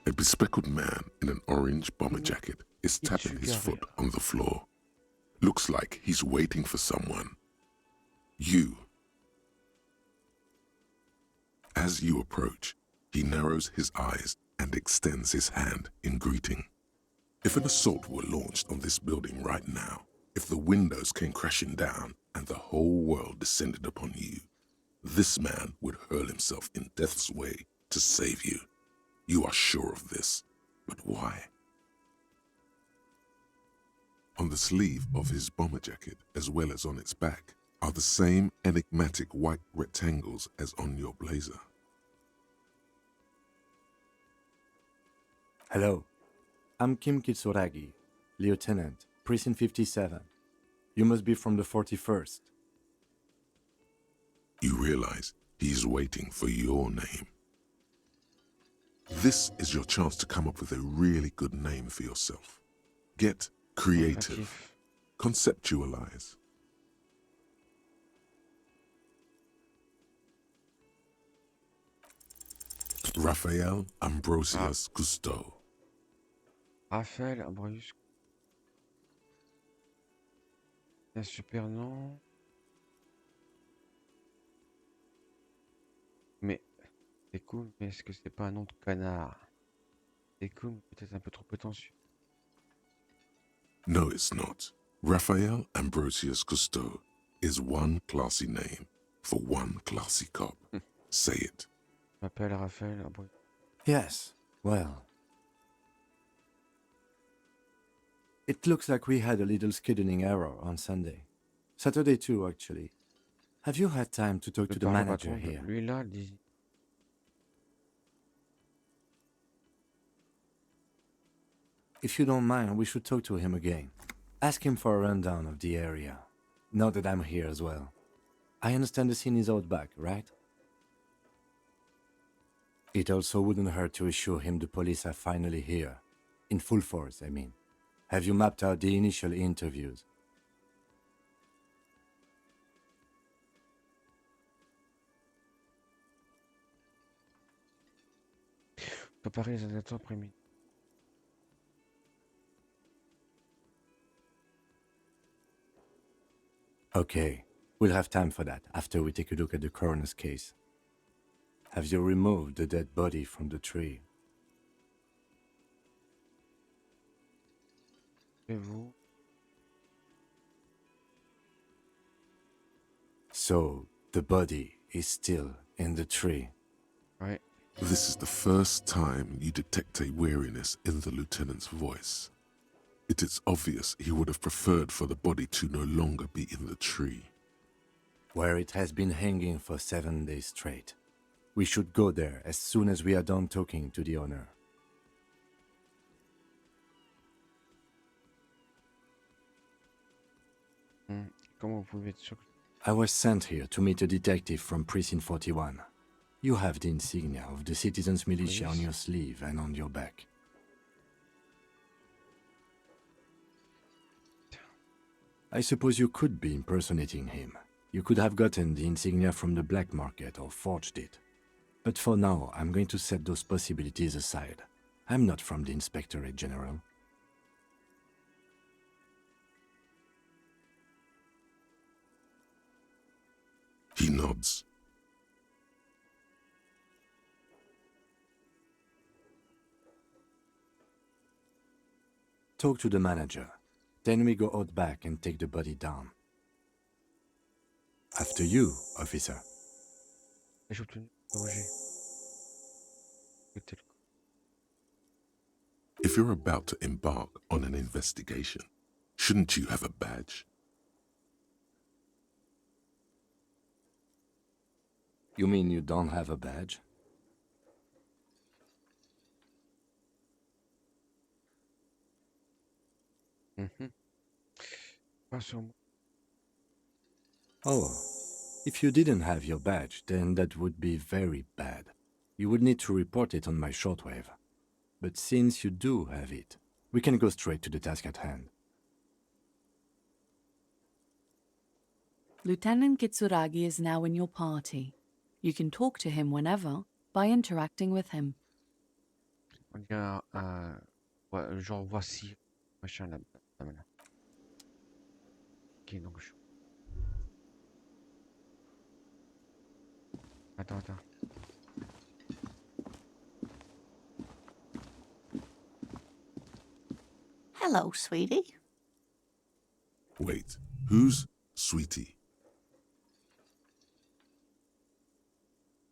A bespectacled man in an orange bomber jacket is tapping his foot on the floor. Looks like he's waiting for someone. You. As you approach, he narrows his eyes and extends his hand in greeting. If an assault were launched on this building right now, if the windows came crashing down and the whole world descended upon you, this man would hurl himself in death's way to save you. You are sure of this, but why? On the sleeve of his bomber jacket, as well as on its back, are the same enigmatic white rectangles as on your blazer. Hello, I'm Kim Kitsuragi, Lieutenant, Precinct 57. You must be from the 41st. You realize he's waiting for your name. This is your chance to come up with a really good name for yourself. Get creative. Conceptualize. Raphael Ambrosius Cousteau. Raphaël Ambrosius. Un super nom. Mais c'est cool, mais est-ce que c'est pas un nom de canard? C'est cool, mais peut-être un peu trop prétentieux. No, it's not. Raphael Ambrosius Cousteau is one classy name for one classy cop. Say it. Je m'appelle Raphaël Ambrosius. Yes, well. It looks like we had a little scheduling error on Sunday. Saturday too, actually. Have you had time to talk to the manager here? Lui là, dis. If you don't mind, we should talk to him again. Ask him for a rundown of the area. Now that I'm here as well. I understand the scene is out back, right? It also wouldn't hurt to assure him the police are finally here. In full force, I mean. Have you mapped out the initial interviews? Préparer les adaptateurs après-midi. Okay, we'll have time for that after we take a look at the coroner's case. Have you removed the dead body from the tree? Et vous? So, the body is still in the tree. Ouais. This is the first time you detect a weariness in the lieutenant's voice. It is obvious he would have preferred for the body to no longer be in the tree. Where it has been hanging for 7 days straight. We should go there as soon as we are done talking to the owner. Comment vous pouvez être sûr que... I was sent here to meet a detective from Precinct 41. You have the insignia of the citizens' militia on your sleeve and on your back. I suppose you could be impersonating him. You could have gotten the insignia from the black market or forged it. But for now, I'm going to set those possibilities aside. I'm not from the Inspectorate General. He nods. Talk to the manager. Then we go out back and take the body down. After you, officer. J'ai obtenu Roger. Écoutez le coup. If you're about to embark on an investigation, shouldn't you have a badge? You mean you don't have a badge? Pas sur moi. Oh, if you didn't have your badge, then that would be very bad. You would need to report it on my shortwave. But since you do have it, we can go straight to the task at hand. Lieutenant Kitsuragi is now in your party. You can talk to him whenever by interacting with him. On dirait ouais, genre voici machin là. Là. Ok, donc je... Attends. Hello, sweetie. Wait, who's Sweetie?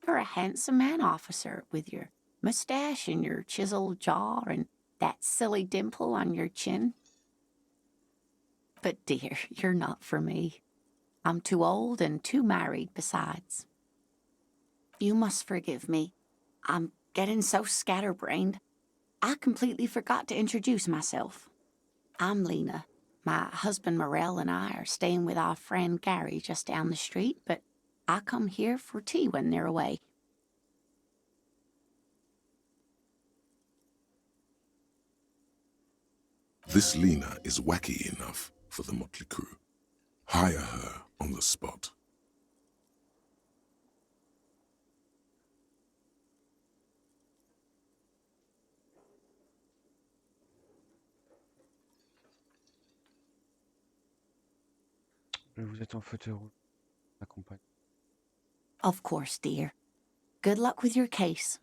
You're a handsome man, officer, with your mustache and your chiseled jaw and that silly dimple on your chin. But dear, you're not for me. I'm too old and too married besides. You must forgive me. I'm getting so scatterbrained. I completely forgot to introduce myself. I'm Lena. My husband Morel and I are staying with our friend Gary just down the street, but I come here for tea when they're away. This Lena is wacky enough for the motley crew. Hire her on the spot. Vous êtes en fauteuil rouge. Accompagne. Of course, dear. Good luck with your case.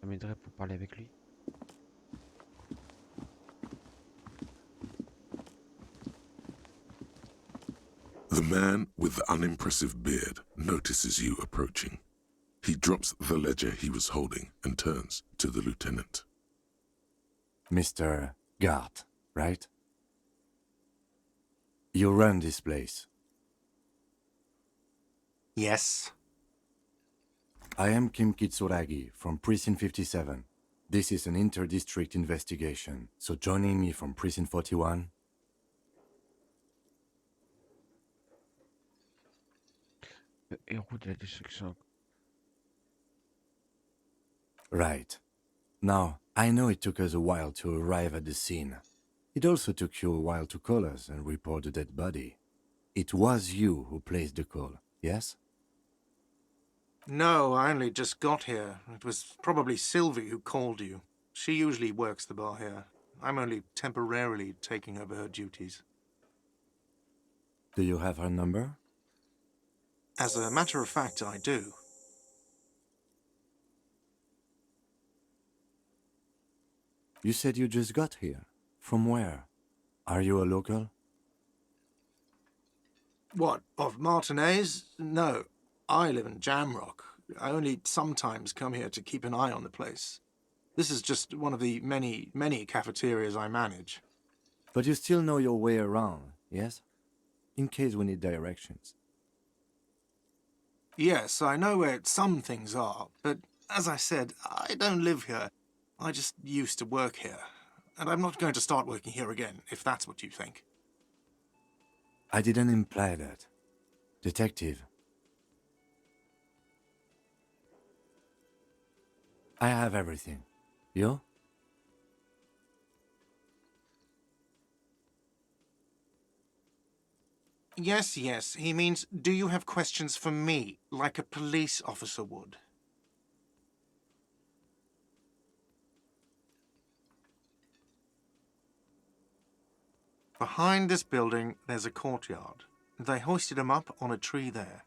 Ça m'aiderait pour parler avec lui. The man with the unimpressive beard notices you approaching. He drops the ledger he was holding and turns to the lieutenant. Mr. Gart, right? You run this place. Yes. I am Kim Kitsuragi from Precinct 57. This is an inter-district investigation, so joining me from Precinct 41... Le héros de la destruction. Right. Now, I know it took us a while to arrive at the scene. It also took you a while to call us and report the dead body. It was you who placed the call, yes? No, I only just got here. It was probably Sylvie who called you. She usually works the bar here. I'm only temporarily taking over her duties. Do you have her number? As a matter of fact, I do. You said you just got here. From where? Are you a local? What, of Martinez? No, I live in Jamrock. I only sometimes come here to keep an eye on the place. This is just one of the many, many cafeterias I manage. But you still know your way around, yes? In case we need directions. Yes, I know where some things are, but as I said, I don't live here. I just used to work here. And I'm not going to start working here again, if that's what you think. I didn't imply that. Detective. I have everything. You? Yes, yes. He means, do you have questions for me, like a police officer would? Behind this building, there's a courtyard. They hoisted him up on a tree there.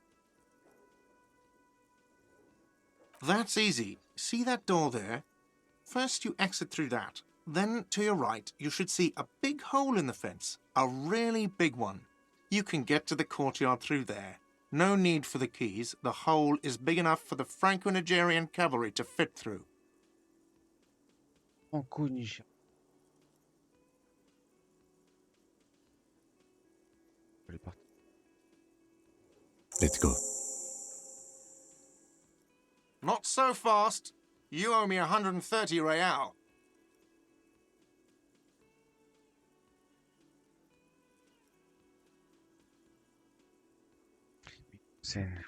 That's easy. See that door there? First you exit through that. Then, to your right, you should see a big hole in the fence. A really big one. You can get to the courtyard through there. No need for the keys. The hole is big enough for the Franco-Nigerian cavalry to fit through. Franco-Niger. Elle est partie. Let's go. Not so fast. You owe me 130 real. Scène.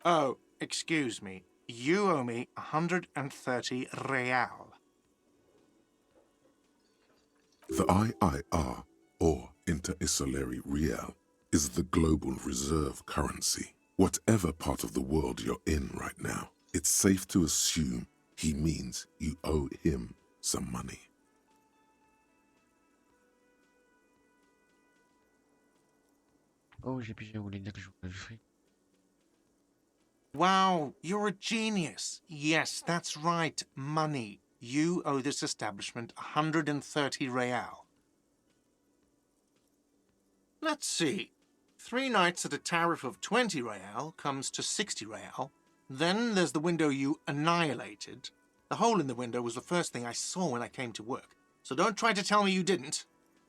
Oh, excuse me. You owe me 130 real. The IIR, or Inter-Isolary Real, is the global reserve currency. Whatever part of the world you're in right now, it's safe to assume he means you owe him some money. Oh, j'ai pigé, vous voulez dire que je voulais du fric. Wow, you're a genius. Yes, that's right, money. You owe this establishment 130 real. Let's see. 3 nights at a tariff of 20 real comes to 60 real. Then there's the window you annihilated. The hole in the window was the first thing I saw when I came to work. So don't try to tell me you didn't.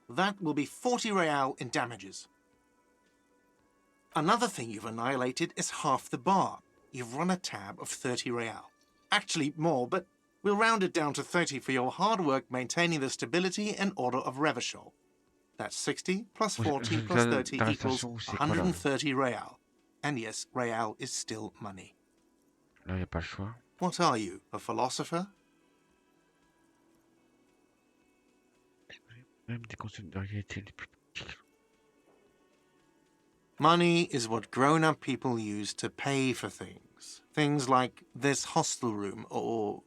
That will be 40 real in damages. Another thing you've annihilated is half the bar. You've run a tab of 30 real. Actually more, but we'll round it down to 30 for your hard work maintaining the stability and order of Revachol. That's 60 plus 40 plus 30 equals 130 real. And yes, real is still money. Là, il n'y a pas le choix. What are you, a philosopher? Même des concepts de réalité les plus pratiques. Money is what grown-up people use to pay for things. Things like this hostel room or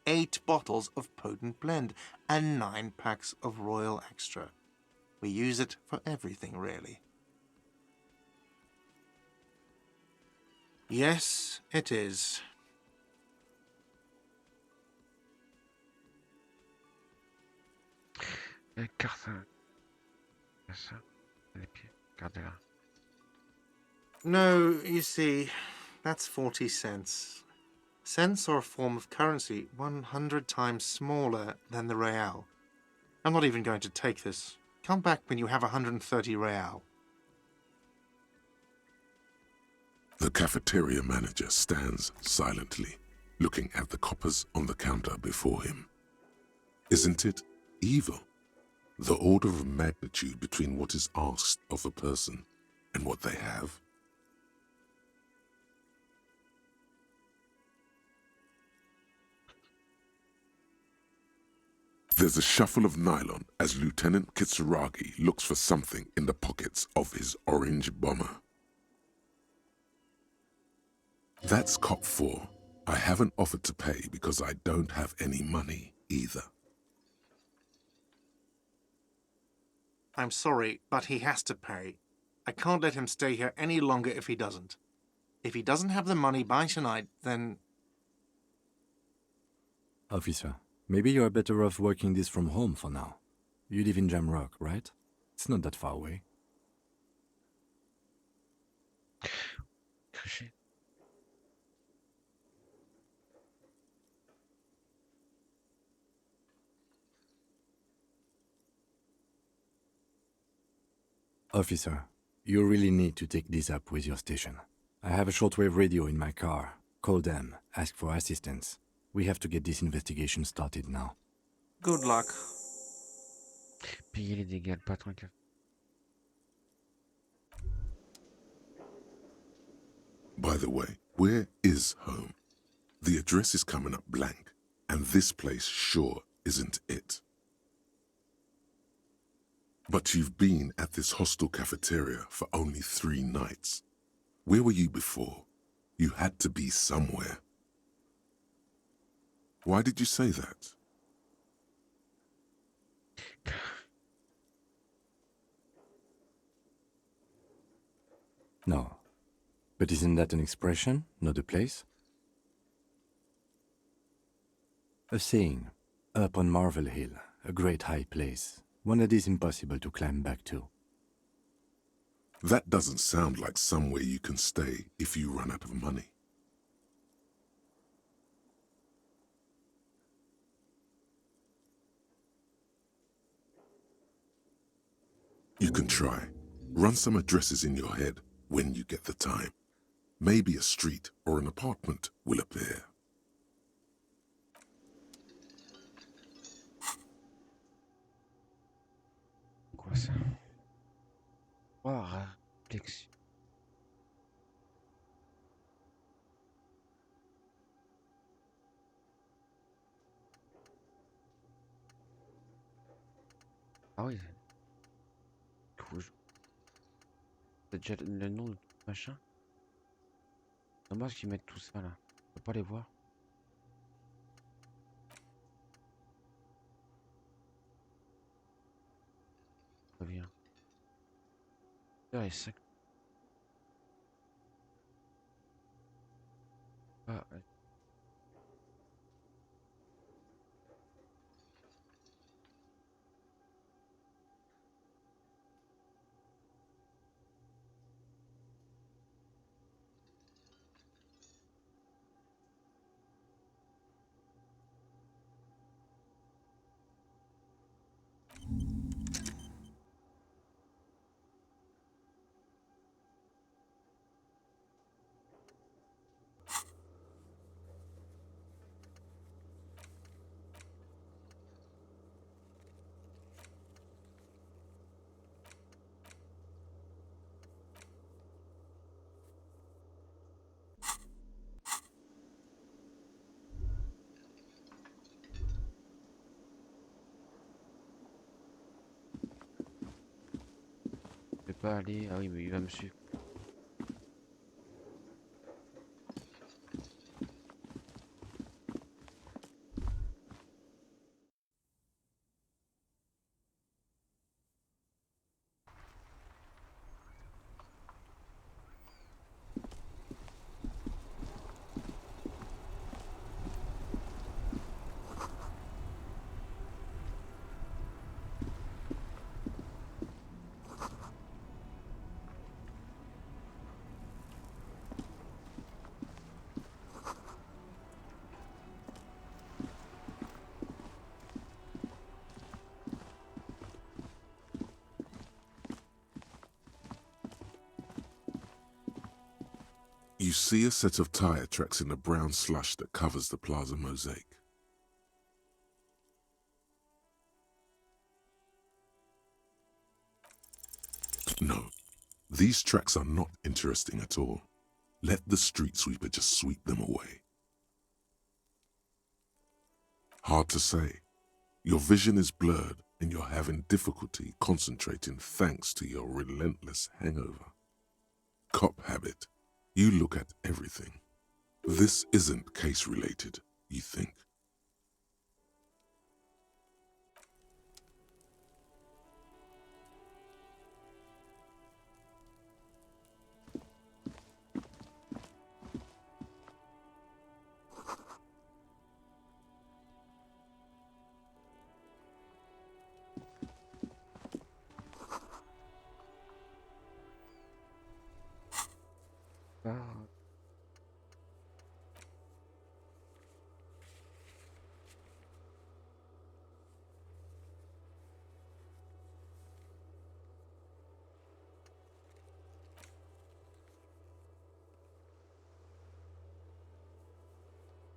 8 bottles of potent blend and 9 packs of Royal Extra. We use it for everything, really. Yes, it is. Carte ça. Les pieds. Gardez-la. No, you see, that's 40 cents. Cents are a form of currency 100 times smaller than the real. I'm not even going to take this. Come back when you have 130 real. The cafeteria manager stands silently, looking at the coppers on the counter before him. Isn't it evil? The order of magnitude between what is asked of a person and what they have. There's a shuffle of nylon as Lieutenant Kitsuragi looks for something in the pockets of his orange bomber. That's cop 4. I haven't offered to pay because I don't have any money either. I'm sorry, but he has to pay. I can't let him stay here any longer if he doesn't. If he doesn't have the money by tonight, then... Officer, maybe you're better off working this from home for now. You live in Jamrock, right? It's not that far away. Clochette. Officer, you really need to take this up with your station. I have a shortwave radio in my car. Call them, ask for assistance. We have to get this investigation started now. Good luck. Payer les dégâts, le patron. By the way, where is home? The address is coming up blank, and this place sure isn't it. But you've been at this hostel cafeteria for only 3 nights. Where were you before? You had to be somewhere. Why did you say that? No. But isn't that an expression, not a place? A saying, up on Marvel Hill, a great high place, one that is impossible to climb back to. That doesn't sound like somewhere you can stay if you run out of money. You can try. Run some addresses in your head when you get the time. Maybe a street or an apartment will appear. Quoi ça? Réflexion. Ah oui. C'est déjà le nom de tout machin. Dommage qu'ils mettent tout ça là. On peut pas les voir. Reviens. Et 5. Ah, ouais. Je vais pas aller. Ah oui, mais il va me suivre. You see a set of tire tracks in the brown slush that covers the plaza mosaic. No, these tracks are not interesting at all. Let the street sweeper just sweep them away. Hard to say. Your vision is blurred and you're having difficulty concentrating thanks to your relentless hangover. Cop habit. You look at everything. This isn't case-related, you think.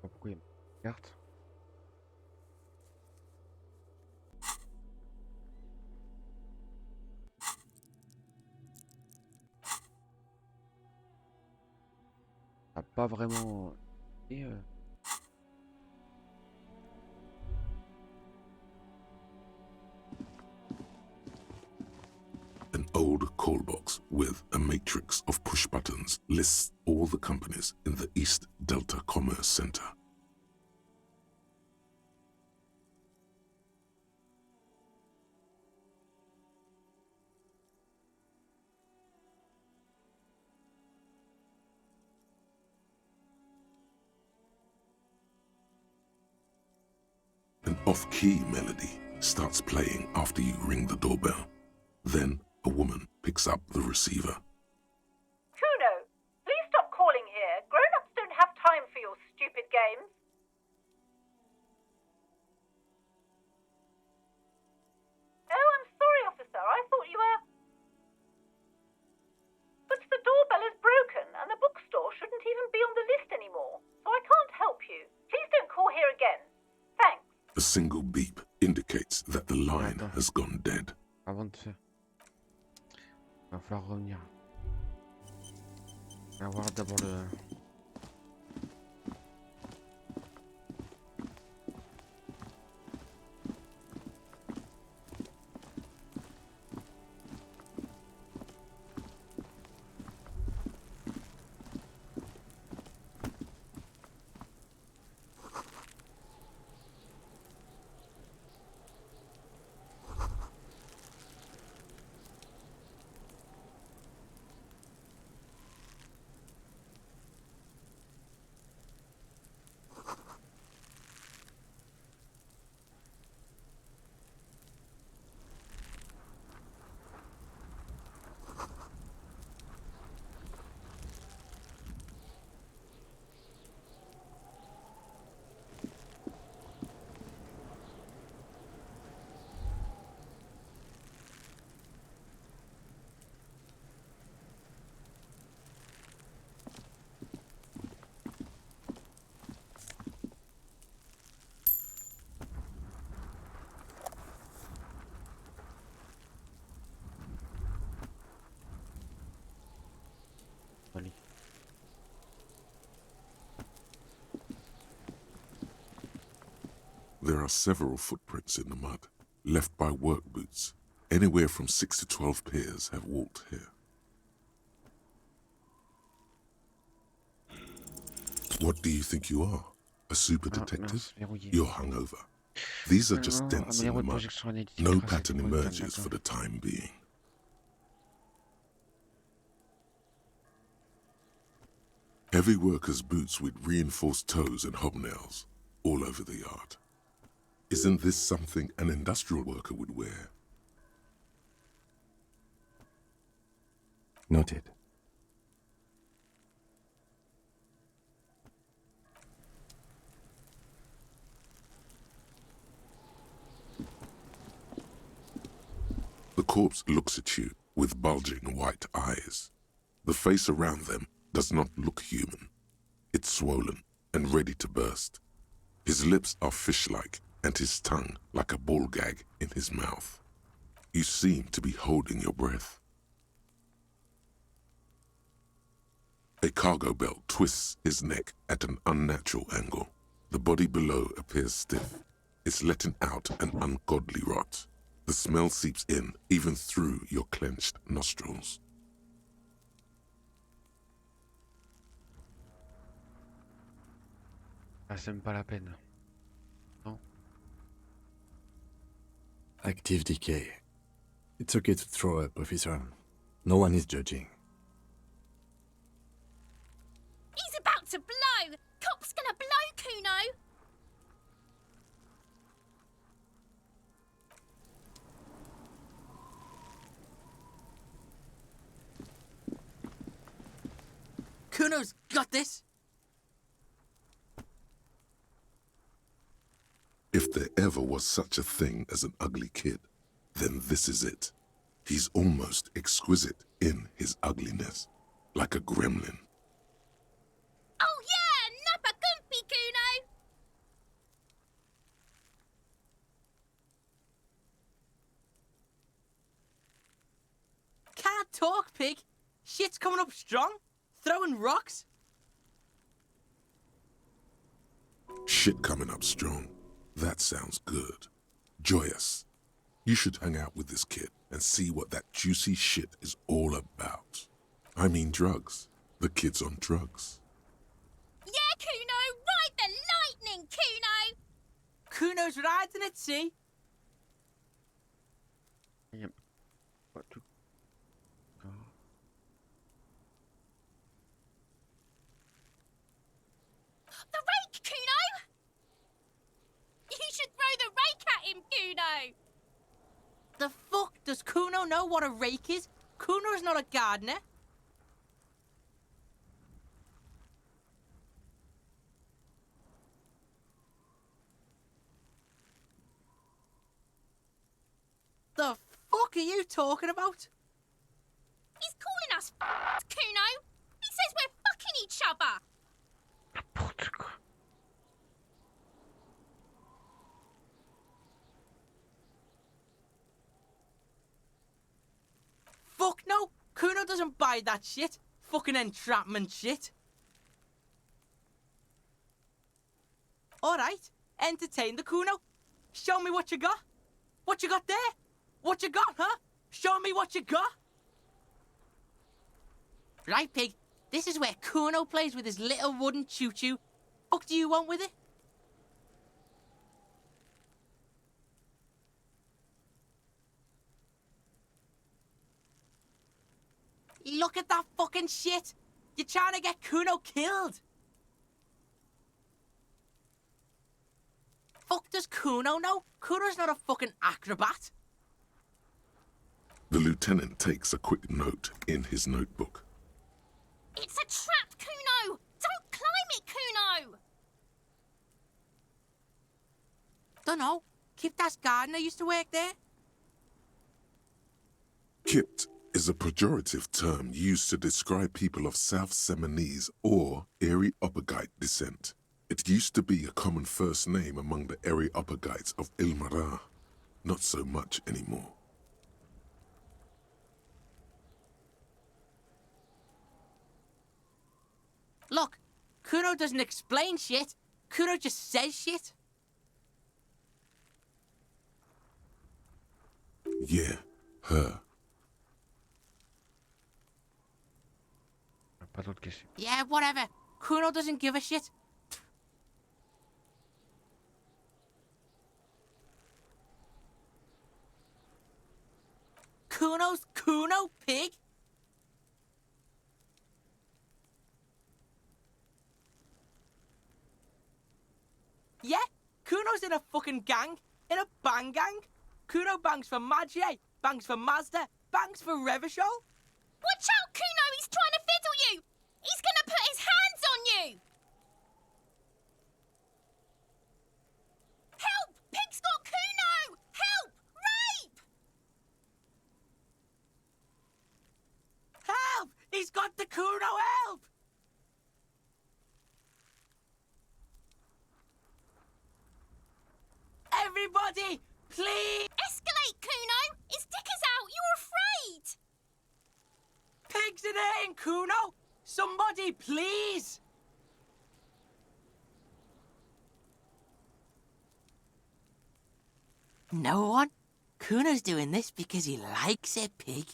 Ah, pourquoi il y a une carte? Ah, pas vraiment. Et An old call box with a matrix of push buttons lists all the companies in the East Delta Commerce Center. An off-key melody starts playing after you ring the doorbell. Then a woman picks up the receiver. Kuno, please stop calling here. Grown-ups don't have time for your stupid games. Oh, I'm sorry, officer. I thought you were... But the doorbell is broken, and the bookstore shouldn't even be on the list anymore, so I can't help you. Please don't call here again. Thanks. A single beep indicates that the line Attends. has gone dead. avant de faire. Il va falloir revenir. On va voir d'abord le. Allez. There are several footprints in the mud, left by work boots. Anywhere from 6 to 12 pairs have walked here. What do you think you are? A super detective? You're hungover. These are just dents in the mud. No pattern emerges for the time being. Heavy workers' boots with reinforced toes and hobnails all over the yard. Isn't this something an industrial worker would wear? Noted. The corpse looks at you with bulging white eyes. The face around them does not look human. It's swollen and ready to burst. His lips are fish-like and his tongue like a ball gag in his mouth. You seem to be holding your breath. A cargo belt twists his neck at an unnatural angle. The body below appears stiff. It's letting out an ungodly rot. The smell seeps in, even through your clenched nostrils. Ah, c'est même pas la peine. Non. Active decay. It's okay to throw up, officer. No one is judging. He's about to blow! Cop's gonna blow, Kuno! Kuno's got this! If there ever was such a thing as an ugly kid, then this is it. He's almost exquisite in his ugliness, like a gremlin. Oh yeah! Nappa Gumpy, Kuno! Can't talk, pig! Shit's coming up strong! Throwing rocks! Shit coming up strong. That sounds good. Joyous. You should hang out with this kid and see what that juicy shit is all about. I mean drugs. The kid's on drugs. Yeah, Kuno! Ride the lightning, Kuno! Kuno's riding it, see? Yep. Pas tout. The rake, Kuno! You should throw the rake at him, Kuno! The fuck? Does Kuno know what a rake is? Kuno's not a gardener. The fuck are you talking about? He's calling us Kuno! He says we're fucking each other! N'importe quoi. Fuck no! Kuno doesn't buy that shit. Fucking entrapment shit. Alright, entertain the Kuno. Show me what you got. What you got there? What you got, huh? Show me what you got. Right, pig. This is where Kuno plays with his little wooden choo-choo. What do you want with it? Look at that fucking shit! You're trying to get Kuno killed! Fuck does Kuno know? Kuno's not a fucking acrobat. The lieutenant takes a quick note in his notebook. It's a trap, Kuno! Don't climb it, Kuno! Dunno. Kiptas gardener used to work there. Kipt is a pejorative term used to describe people of South Seminese or Areopagite descent. It used to be a common first name among the Areopagites of Ilmara. Not so much anymore. Look, Kuno doesn't explain shit. Kuno just says shit. Yeah, her. Pas d'autres questions. Yeah, whatever. Kuno doesn't give a shit. Kuno's Kuno, pig? Yeah, Kuno's in a fucking gang. In a bang gang. Kuno bangs for Magi, bangs for Mazda, bangs for Revachol. Watch out, Kuno! He's trying to fiddle you! He's gonna put his hands on you! Help! Pig's got Kuno! Help! Rape! Help! He's got the Kuno, help! Everybody, please! Escalate, Kuno! His dick is out! You're afraid! Pigs in here, Kuno! Somebody, please! No one? Kuno's doing this because he likes it, pig.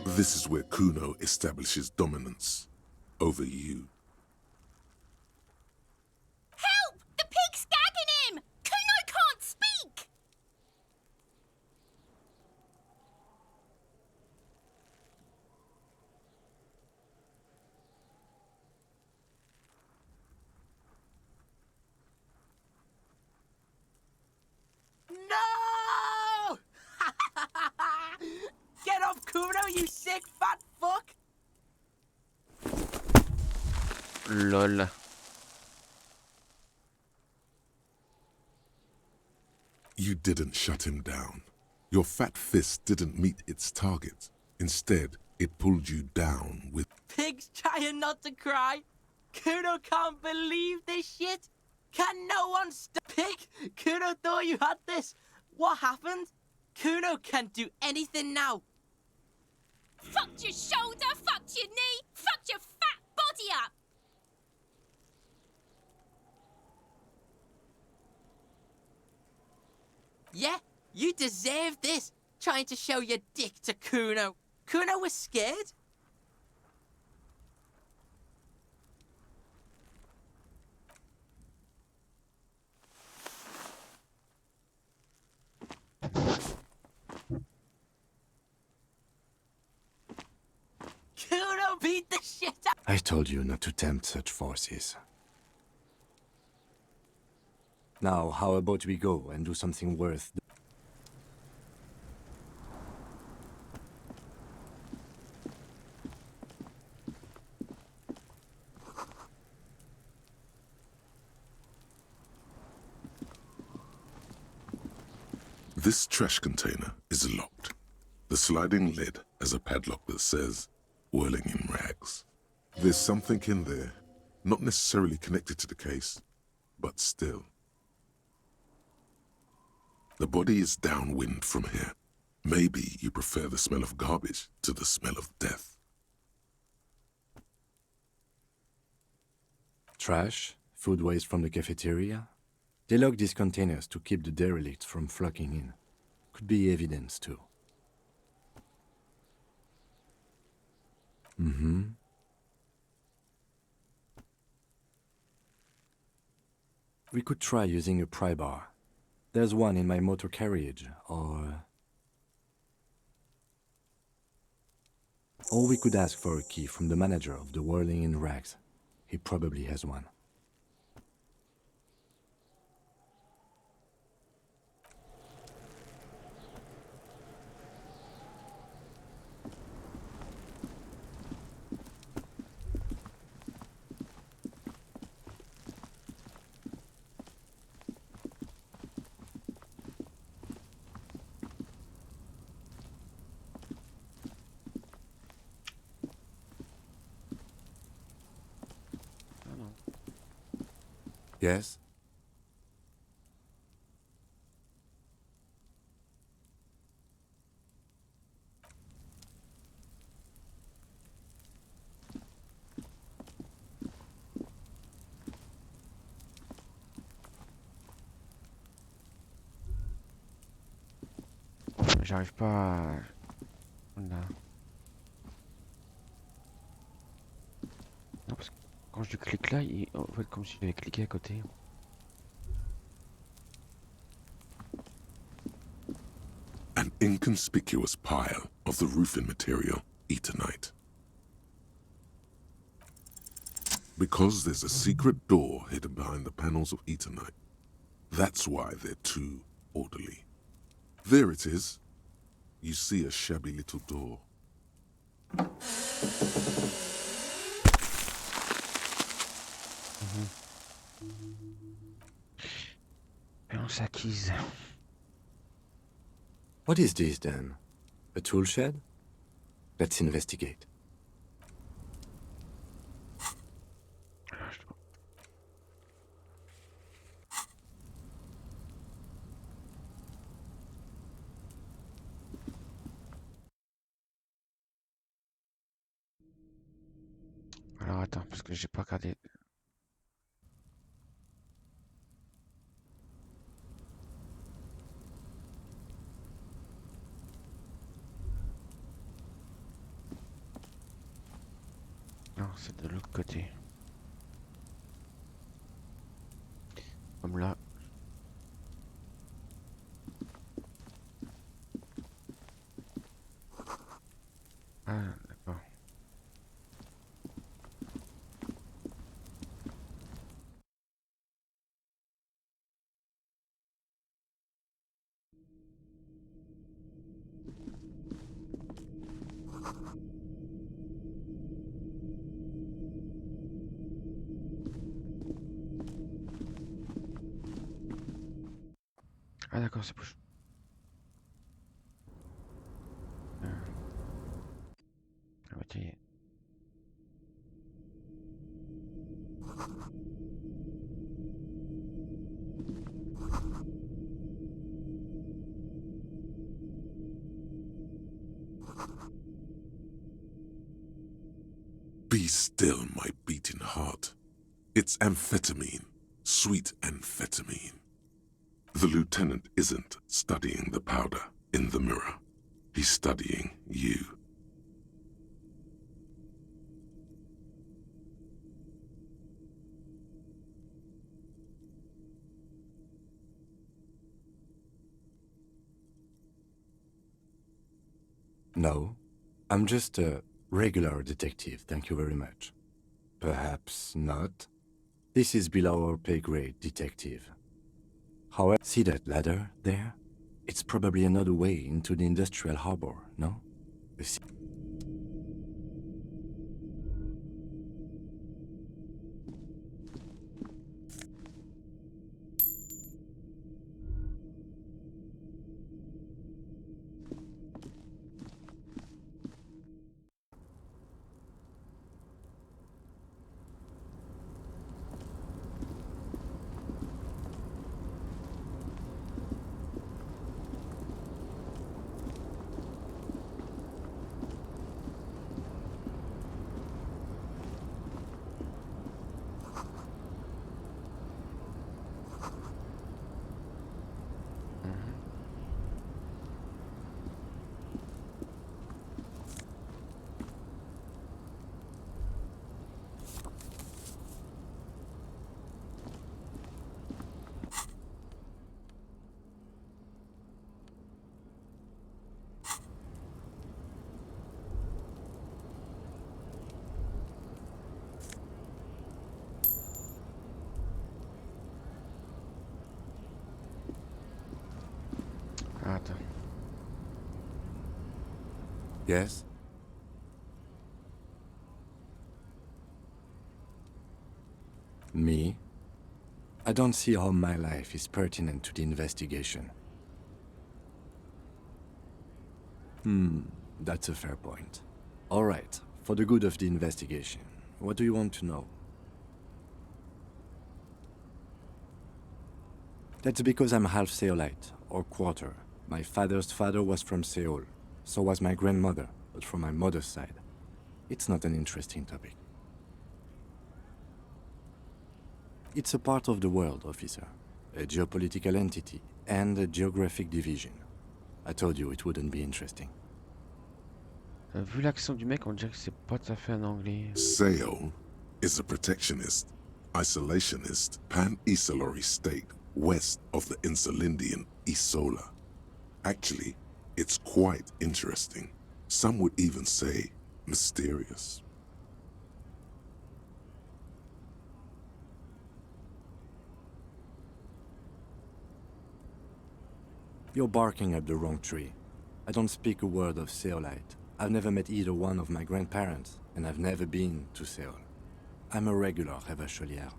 This is where Kuno establishes dominance over you. Help! The pig's gagging him! Kuno can't speak! No! Get up, Kuno, you sick fat fuck! Lol. You didn't shut him down. Your fat fist didn't meet its target. Instead, it pulled you down with... Pig's trying not to cry. Kuno can't believe this shit. Can no one stop? Pig, Kuno thought you had this. What happened? Kuno can't do anything now. Fucked your shoulder, fucked your knee, fucked your fat body up! Yeah, you deserve this. Trying to show your dick to Kuno. Kuno was scared. Kuno beat the shit out. I told you not to tempt such forces. Now, how about we go and do something worth... This trash container is locked. The sliding lid has a padlock that says, whirling in rags. There's something in there, not necessarily connected to the case, but still. The body is downwind from here. Maybe you prefer the smell of garbage to the smell of death. Trash? Food waste from the cafeteria? They lock these containers to keep the derelicts from flocking in. Could be evidence, too. We could try using a pry bar. There's one in my motor carriage, or we could ask for a key from the manager of the Whirling in Rags. He probably has one. Yes? J'arrive pas à... Là. Non, parce que quand je clique là, il... en fait, comme si j'avais cliqué à côté. An inconspicuous pile of the roofing material, Eternite. Because there's a secret door hidden behind the panels of Eternite. That's why they're too orderly. There it is. You see a shabby little door. Expérience acquise. What is this, then? A tool shed? Let's investigate. Alors attends, parce que j'ai pas regardé. c'est de l'autre côté. Comme là. Ah, d'accord. Ah d'accord, c'est bouche. Ah bah tiens. Be still, my beating heart. It's amphetamine, sweet amphetamine. The lieutenant isn't studying the powder in the mirror. He's studying you. No, I'm just a regular detective, thank you very much. Perhaps not. This is below our pay grade, detective. However, see that ladder there? It's probably another way into the industrial harbor, no? You see- Ah, attends. Yes? Me? I don't see how my life is pertinent to the investigation. That's a fair point. All right, for the good of the investigation, what do you want to know? That's because I'm half Seolite, or quarter. My father's father was from Seoul. So was my grandmother, but from my mother's side. It's not an interesting topic. It's a part of the world, officer. A geopolitical entity and a geographic division. I told you it wouldn't be interesting. Vu l'accent du mec, on dirait que c'est pas tout à fait un anglais. Seoul is a protectionist, isolationist, pan-Isolari state west of the Insulindian Isola. Actually, it's quite interesting. Some would even say mysterious. You're barking up the wrong tree. I don't speak a word of Seolite. I've never met either one of my grandparents, and I've never been to Seoul. I'm a regular Révacholière.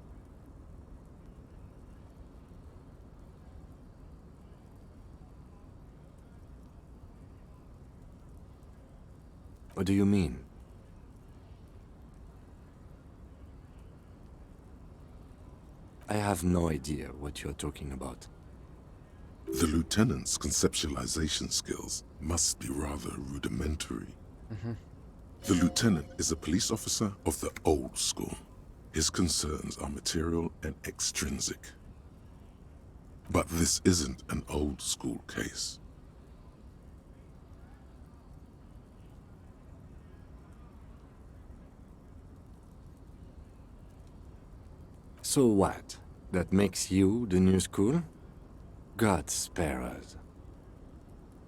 What do you mean? I have no idea what you're talking about. The lieutenant's conceptualization skills must be rather rudimentary. The lieutenant is a police officer of the old school. His concerns are material and extrinsic. But this isn't an old school case. So what? That makes you the new school? God spare us.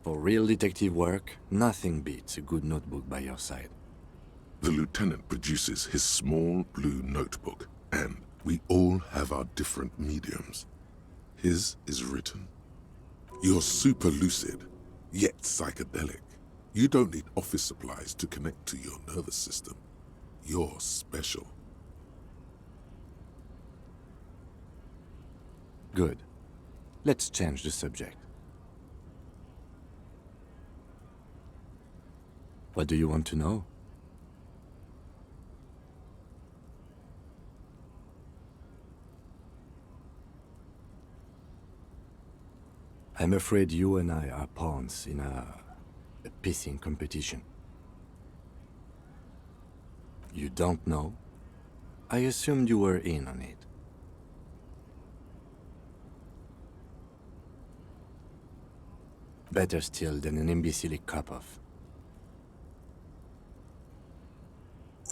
For real detective work, nothing beats a good notebook by your side. The lieutenant produces his small blue notebook, and we all have our different mediums. His is written. You're super lucid, yet psychedelic. You don't need office supplies to connect to your nervous system. You're special. Good. Let's change the subject. What do you want to know? I'm afraid you and I are pawns in a pissing competition. You don't know? I assumed you were in on it. Better still than an imbecilic cop-off.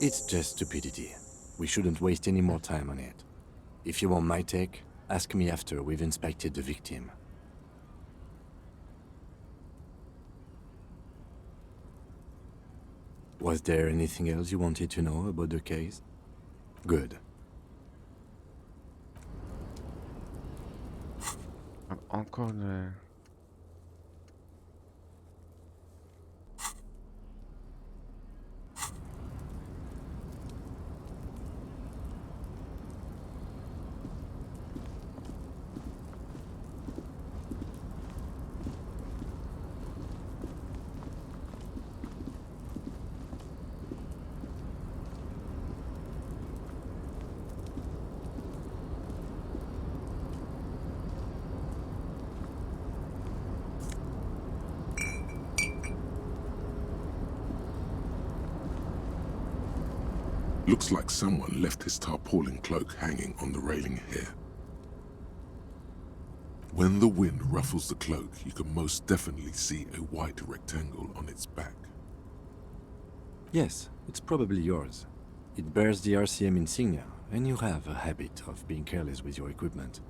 It's just stupidity. We shouldn't waste any more time on it. If you want my take, ask me after we've inspected the victim. Was there anything else you wanted to know about the case? Good. Encore de... Looks like someone left his tarpaulin cloak hanging on the railing here. When the wind ruffles the cloak, you can most definitely see a white rectangle on its back. Yes, it's probably yours. It bears the RCM insignia, and you have a habit of being careless with your equipment.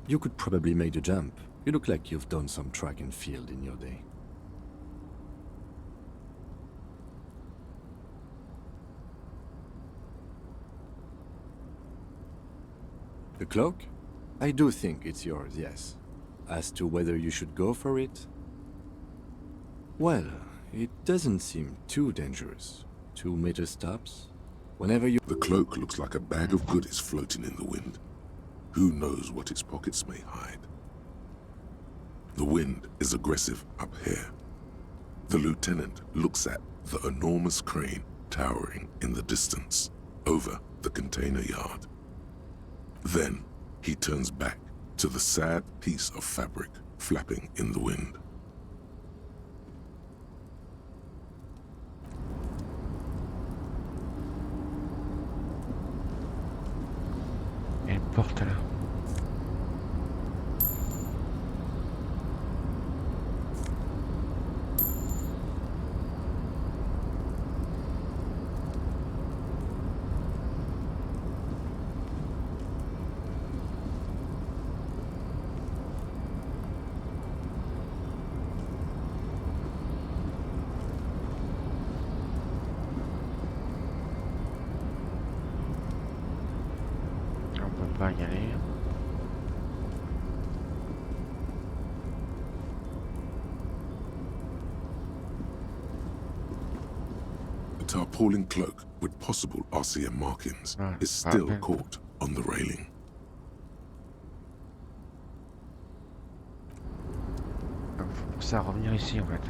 You could probably make the jump. You look like you've done some track and field in your day. The cloak? I do think it's yours, yes. As to whether you should go for it? Well, it doesn't seem too dangerous. 2 meter stops. Whenever you... The cloak looks like a bag of goodies floating in the wind. Who knows what its pockets may hide? The wind is aggressive up here. The lieutenant looks at the enormous crane towering in the distance over the container yard. Then he turns back to the sad piece of fabric flapping in the wind. Il y a une porte là. On va y aller. The tarpaulin cloak with possible RCM markings is still caught on the railing. Faut penser à revenir ici en fait.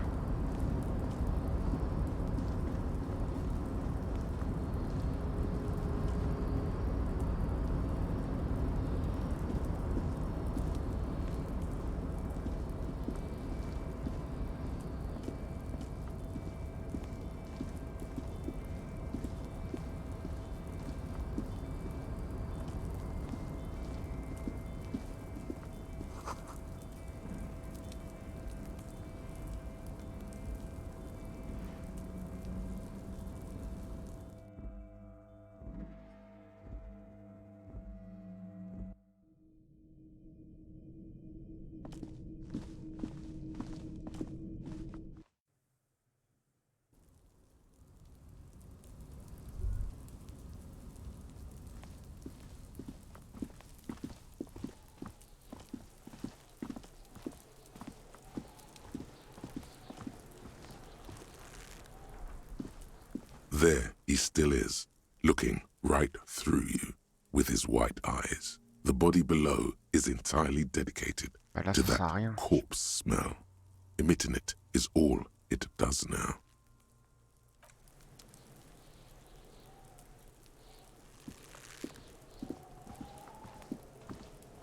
There he still is, looking right through you with his white eyes. The body below is entirely dedicated Bah là, to ça sert à that rien. corpse smell. Emitting it is all it does now.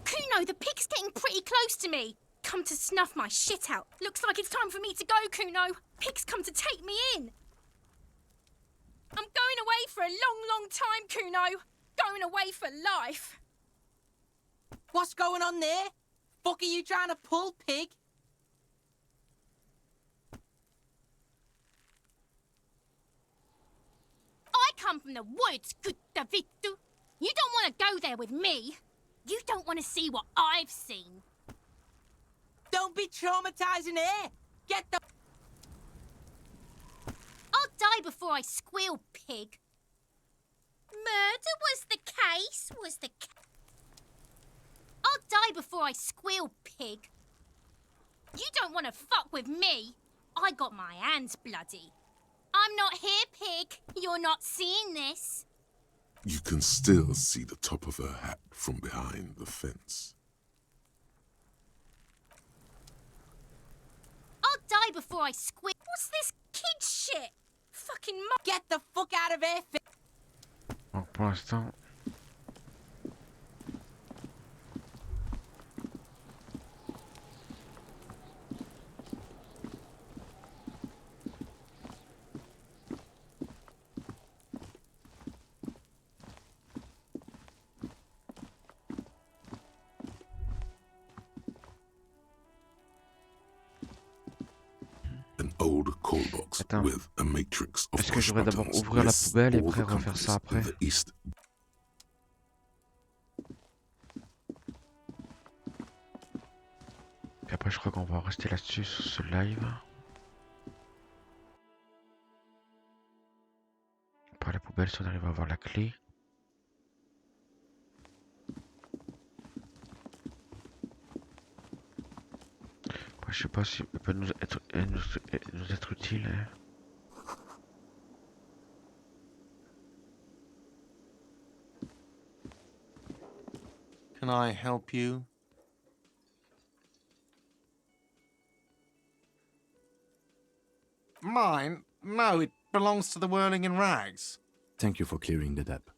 Kuno, the pig's getting pretty close to me. Come to snuff my shit out. Looks like it's time for me to go, Kuno. Pig's come to take me in. I'm going away for a long, long time, Kuno. Going away for life. What's going on there? Fuck are you trying to pull, pig? I come from the woods, good Davidu. You don't want to go there with me. You don't want to see what I've seen. Don't be traumatizing here. Get the... I'll die before I squeal, pig. Murder was the case, I'll die before I squeal, pig. You don't want to fuck with me. I got my hands bloody. I'm not here, pig. You're not seeing this. You can still see the top of her hat from behind the fence. I'll die before I squeal. What's this kid shit? Fucking Get the fuck out of here, Donc pour l'instant... An old call box Attends. with a matrix of Est-ce que push je devrais d'abord buttons ouvrir la lists poubelle et all après the refaire ça companies après? in the East. Puis après je crois qu'on va rester là-dessus sur ce live. Par la poubelle si on arrive à avoir la clé. Après, je sais pas si elle peut nous être utile. Hein. Can I help you? Mine? No, it belongs to the Whirling in Rags. Thank you for clearing that up.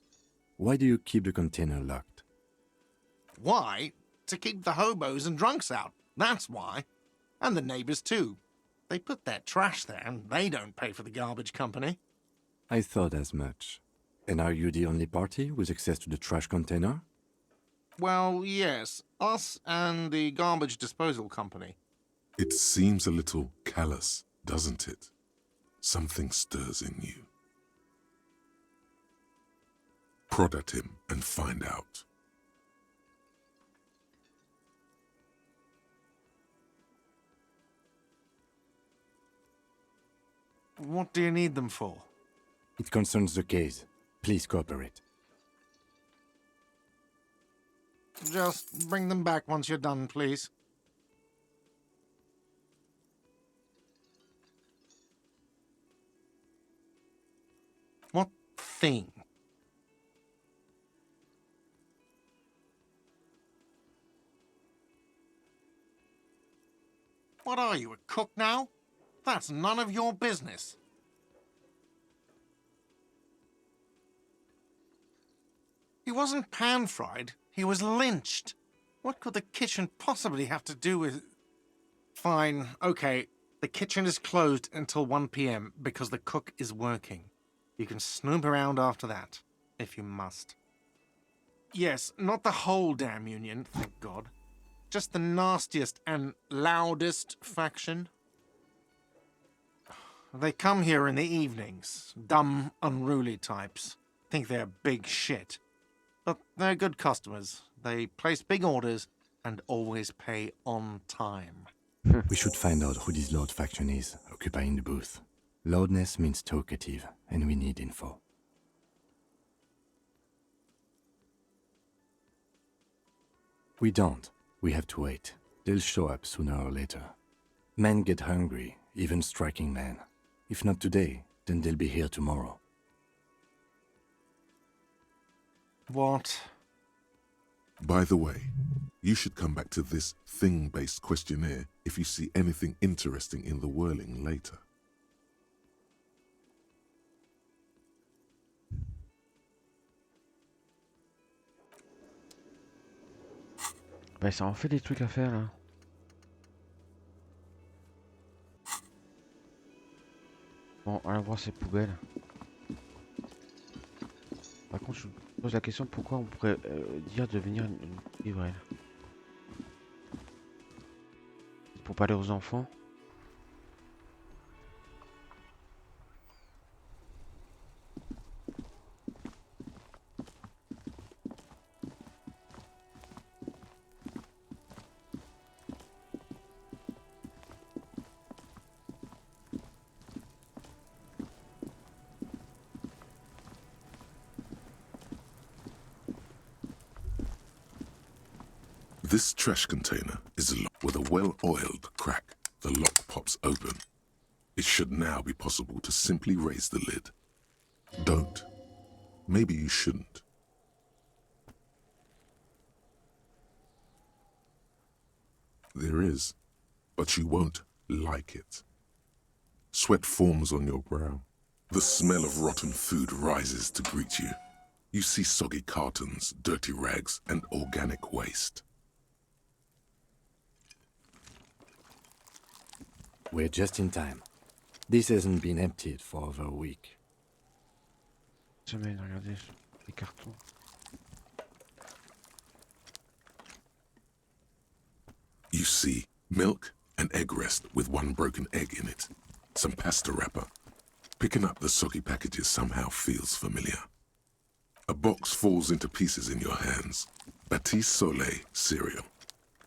Why do you keep the container locked? Why? To keep the hobos and drunks out. That's why. And the neighbours too. They put their trash there and they don't pay for the garbage company. I thought as much. And are you the only party with access to the trash container? Well, yes. Us and the garbage disposal company. It seems a little callous, doesn't it? Something stirs in you. Prod at him and find out. What do you need them for? It concerns the case. Please cooperate. Just bring them back once you're done, please. What thing? What are you, a cook now? That's none of your business. He wasn't pan-fried, he was lynched. What could the kitchen possibly have to do with... Fine, okay. The kitchen is closed until 1 p.m. because the cook is working. You can snoop around after that, if you must. Yes, not the whole damn union, thank God. Just the nastiest and loudest faction. They come here in the evenings. Dumb, unruly types. Think they're big shit. But they're good customers. They place big orders and always pay on time. We should find out who this Lord faction is, occupying the booth. Loudness means talkative, and we need info. We don't. We have to wait. They'll show up sooner or later. Men get hungry, even striking men. If not today, then they'll be here tomorrow. What? By the way, you should come back to this thing-based questionnaire if you see anything interesting in the whirling later. Bah ça en fait des trucs à faire là. Bon, allons voir ces poubelles. Par contre, je me pose la question pourquoi on pourrait dire de venir une livrelle. Pour parler aux enfants. This trash container is locked with a well-oiled crack. The lock pops open. It should now be possible to simply raise the lid. Don't. Maybe you shouldn't. There is, but you won't like it. Sweat forms on your brow. The smell of rotten food rises to greet you. You see soggy cartons, dirty rags, and organic waste. We're just in time. This hasn't been emptied for over a week. Semaine, regardez les cartons. You see milk and egg rest with one broken egg in it. Some pasta wrapper. Picking up the soggy packages somehow feels familiar. A box falls into pieces in your hands. Baptiste Soleil cereal.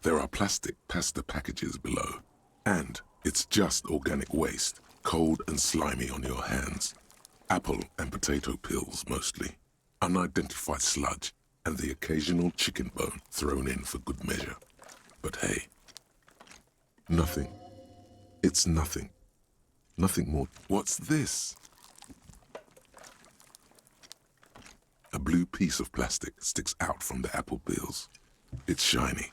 There are plastic pasta packages below. And it's just organic waste, cold and slimy on your hands. Apple and potato peels mostly. Unidentified sludge and the occasional chicken bone thrown in for good measure. But hey, nothing. It's nothing. Nothing more. What's this? A blue piece of plastic sticks out from the apple peels. It's shiny.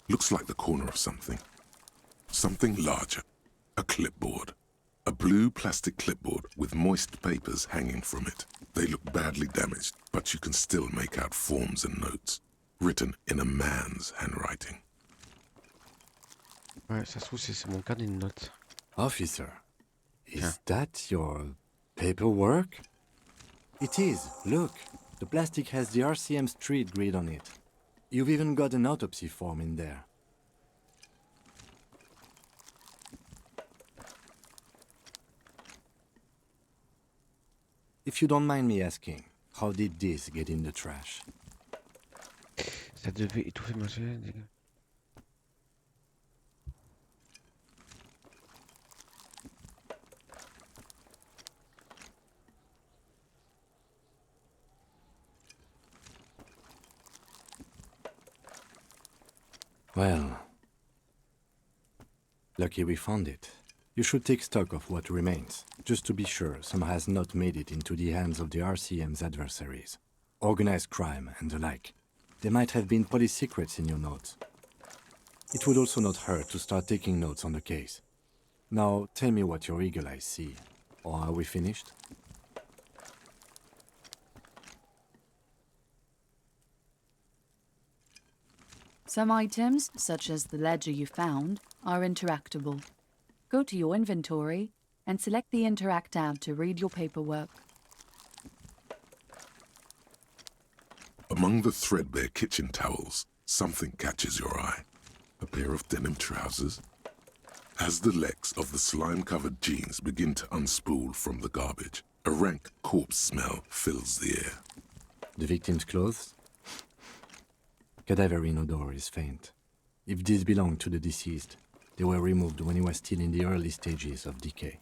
Looks like the corner of something. Something larger. A clipboard. A blue plastic clipboard with moist papers hanging from it. They look badly damaged, but you can still make out forms and notes, written in a man's handwriting. Ouais, ça se trouve c'est mon carnet de notes. Officer, is that your paperwork? It is. Look, the plastic has the RCM street grid on it. You've even got an autopsy form in there. If you don't mind me asking, how did this get in the trash? Ça devait étouffer ma chaîne. Well, lucky we found it. You should take stock of what remains, just to be sure some has not made it into the hands of the RCM's adversaries. Organized crime and the like. There might have been police secrets in your notes. It would also not hurt to start taking notes on the case. Now, tell me what your eagle eyes see. Or are we finished? Some items, such as the ledger you found, are interactable. Go to your inventory and select the Interact tab to read your paperwork. Among the threadbare kitchen towels, something catches your eye. A pair of denim trousers. As the legs of the slime-covered jeans begin to unspool from the garbage, a rank corpse smell fills the air. The victim's clothes? Cadaverine odor is faint. If these belong to the deceased, they were removed when he was still in the early stages of decay.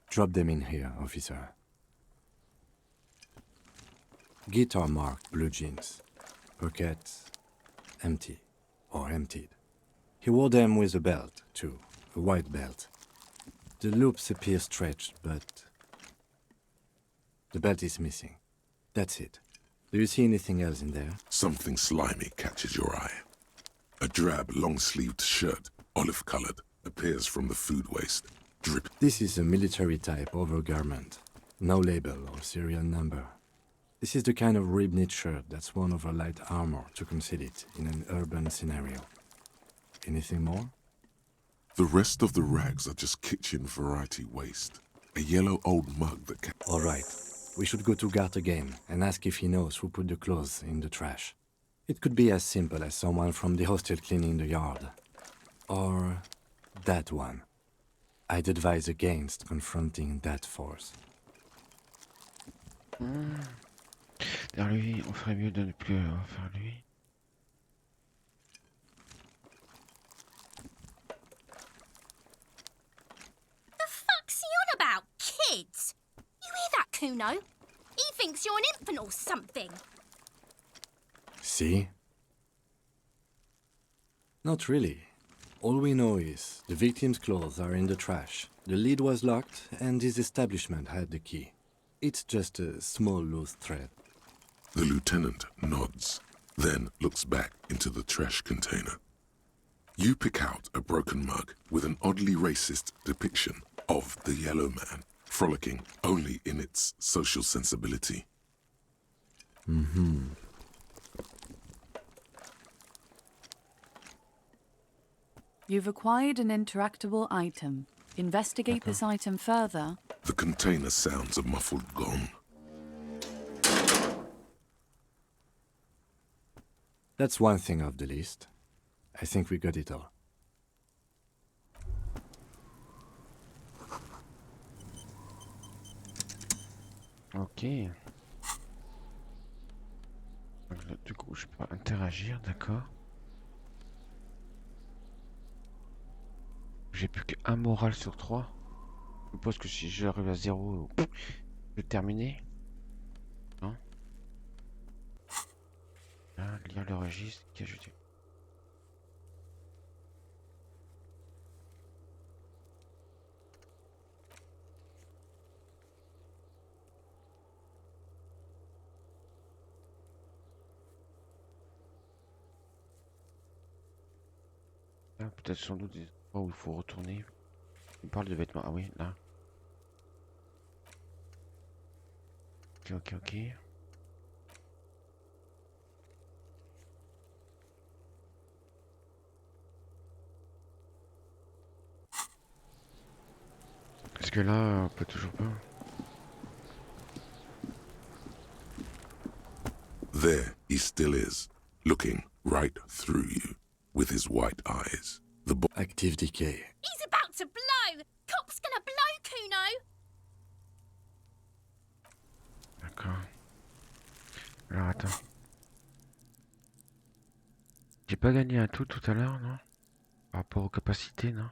Drop them in here, officer. Guitar-marked blue jeans. Pockets empty or emptied. He wore them with a belt, too, a white belt. The loops appear stretched, but the belt is missing. That's it. Do you see anything else in there? Something slimy catches your eye. A drab, long-sleeved shirt, olive-colored, appears from the food waste, dripping. This is a military-type overgarment. No label or serial number. This is the kind of rib-knit shirt that's worn over light armor to conceal it in an urban scenario. Anything more? The rest of the rags are just kitchen variety waste. A yellow old mug that can... All right. We should go to Gart again and ask if he knows who put the clothes in the trash. It could be as simple as someone from the hostel cleaning the yard. Or that one. I'd advise against confronting that force. Vers lui, on ferait mieux de ne plus faire lui. The fuck's he on about, kids? You hear that, Kuno? He thinks you're an infant or something. See? Not really. All we know is the victim's clothes are in the trash. The lid was locked and his establishment had the key. It's just a small loose thread. The lieutenant nods, then looks back into the trash container. You pick out a broken mug with an oddly racist depiction of the yellow man, frolicking only in its social sensibility. You've acquired an interactable item. Investigate this item further. The container sounds a muffled gong. That's one thing off the list. I think we got it all. Ok. Donc là, du coup, je peux interagir, d'accord. J'ai plus qu'un moral sur 3. Je suppose que si j'arrive à 0, je vais terminer. Non. Là, lire le registre qui a ajouté. Peut-être sans doute des endroits où il faut retourner. Il parle de vêtements. Ah oui, là. Ok. Parce que là, on peut toujours pas. There he still is, looking right through you with his white eyes. The Active decay. He's about to blow! Cop's gonna blow, Kuno! D'accord. Alors attends. J'ai pas gagné un tout à l'heure, non? Par rapport aux capacités, non?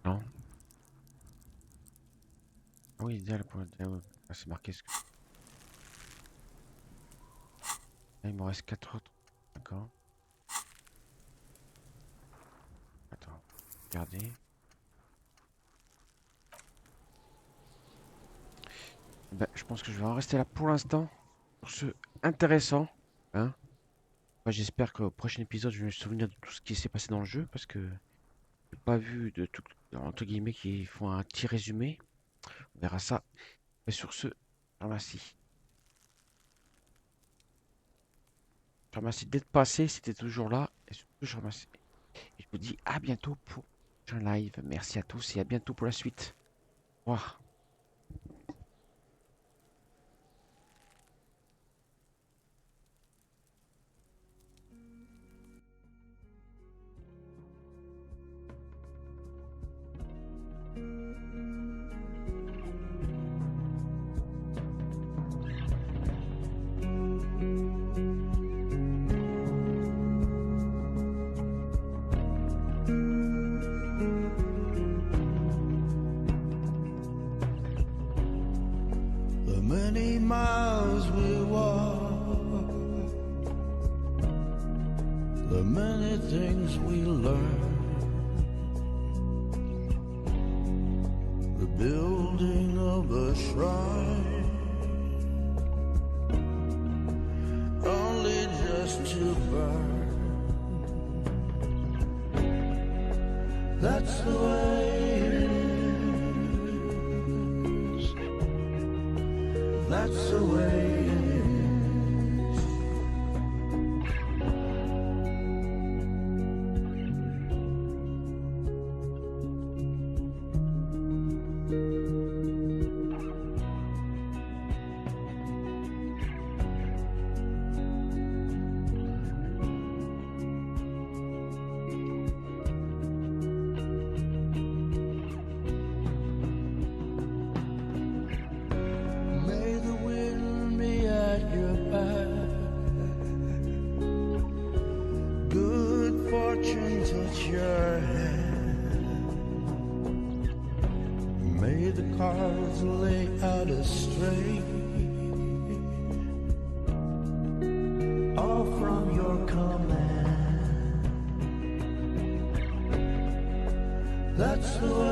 Non. Ah oui, idéal pour le dialogue. Ah, c'est marqué ce que... Là, il me reste 4 autres. D'accord. Attends. Regardez. Ben, je pense que je vais en rester là pour l'instant. Pour ce intéressant. Hein. Enfin, j'espère qu'au prochain épisode, je vais me souvenir de tout ce qui s'est passé dans le jeu. Parce que j'ai pas vu de tout, entre guillemets, qui font un petit résumé. On verra ça. Et sur ce, merci. Je vous remercie d'être passé, c'était toujours là. Et surtout, je vous remercie. Et je vous dis à bientôt pour un live. Merci à tous et à bientôt pour la suite. Au revoir. Many miles we walk, the many things we learn, building of a shrine, only just to burn. That's the way it is. That's the way it is. May the wind be at your back, good fortune touch your hand. May the cards lay out a straight, all from your command. That's the way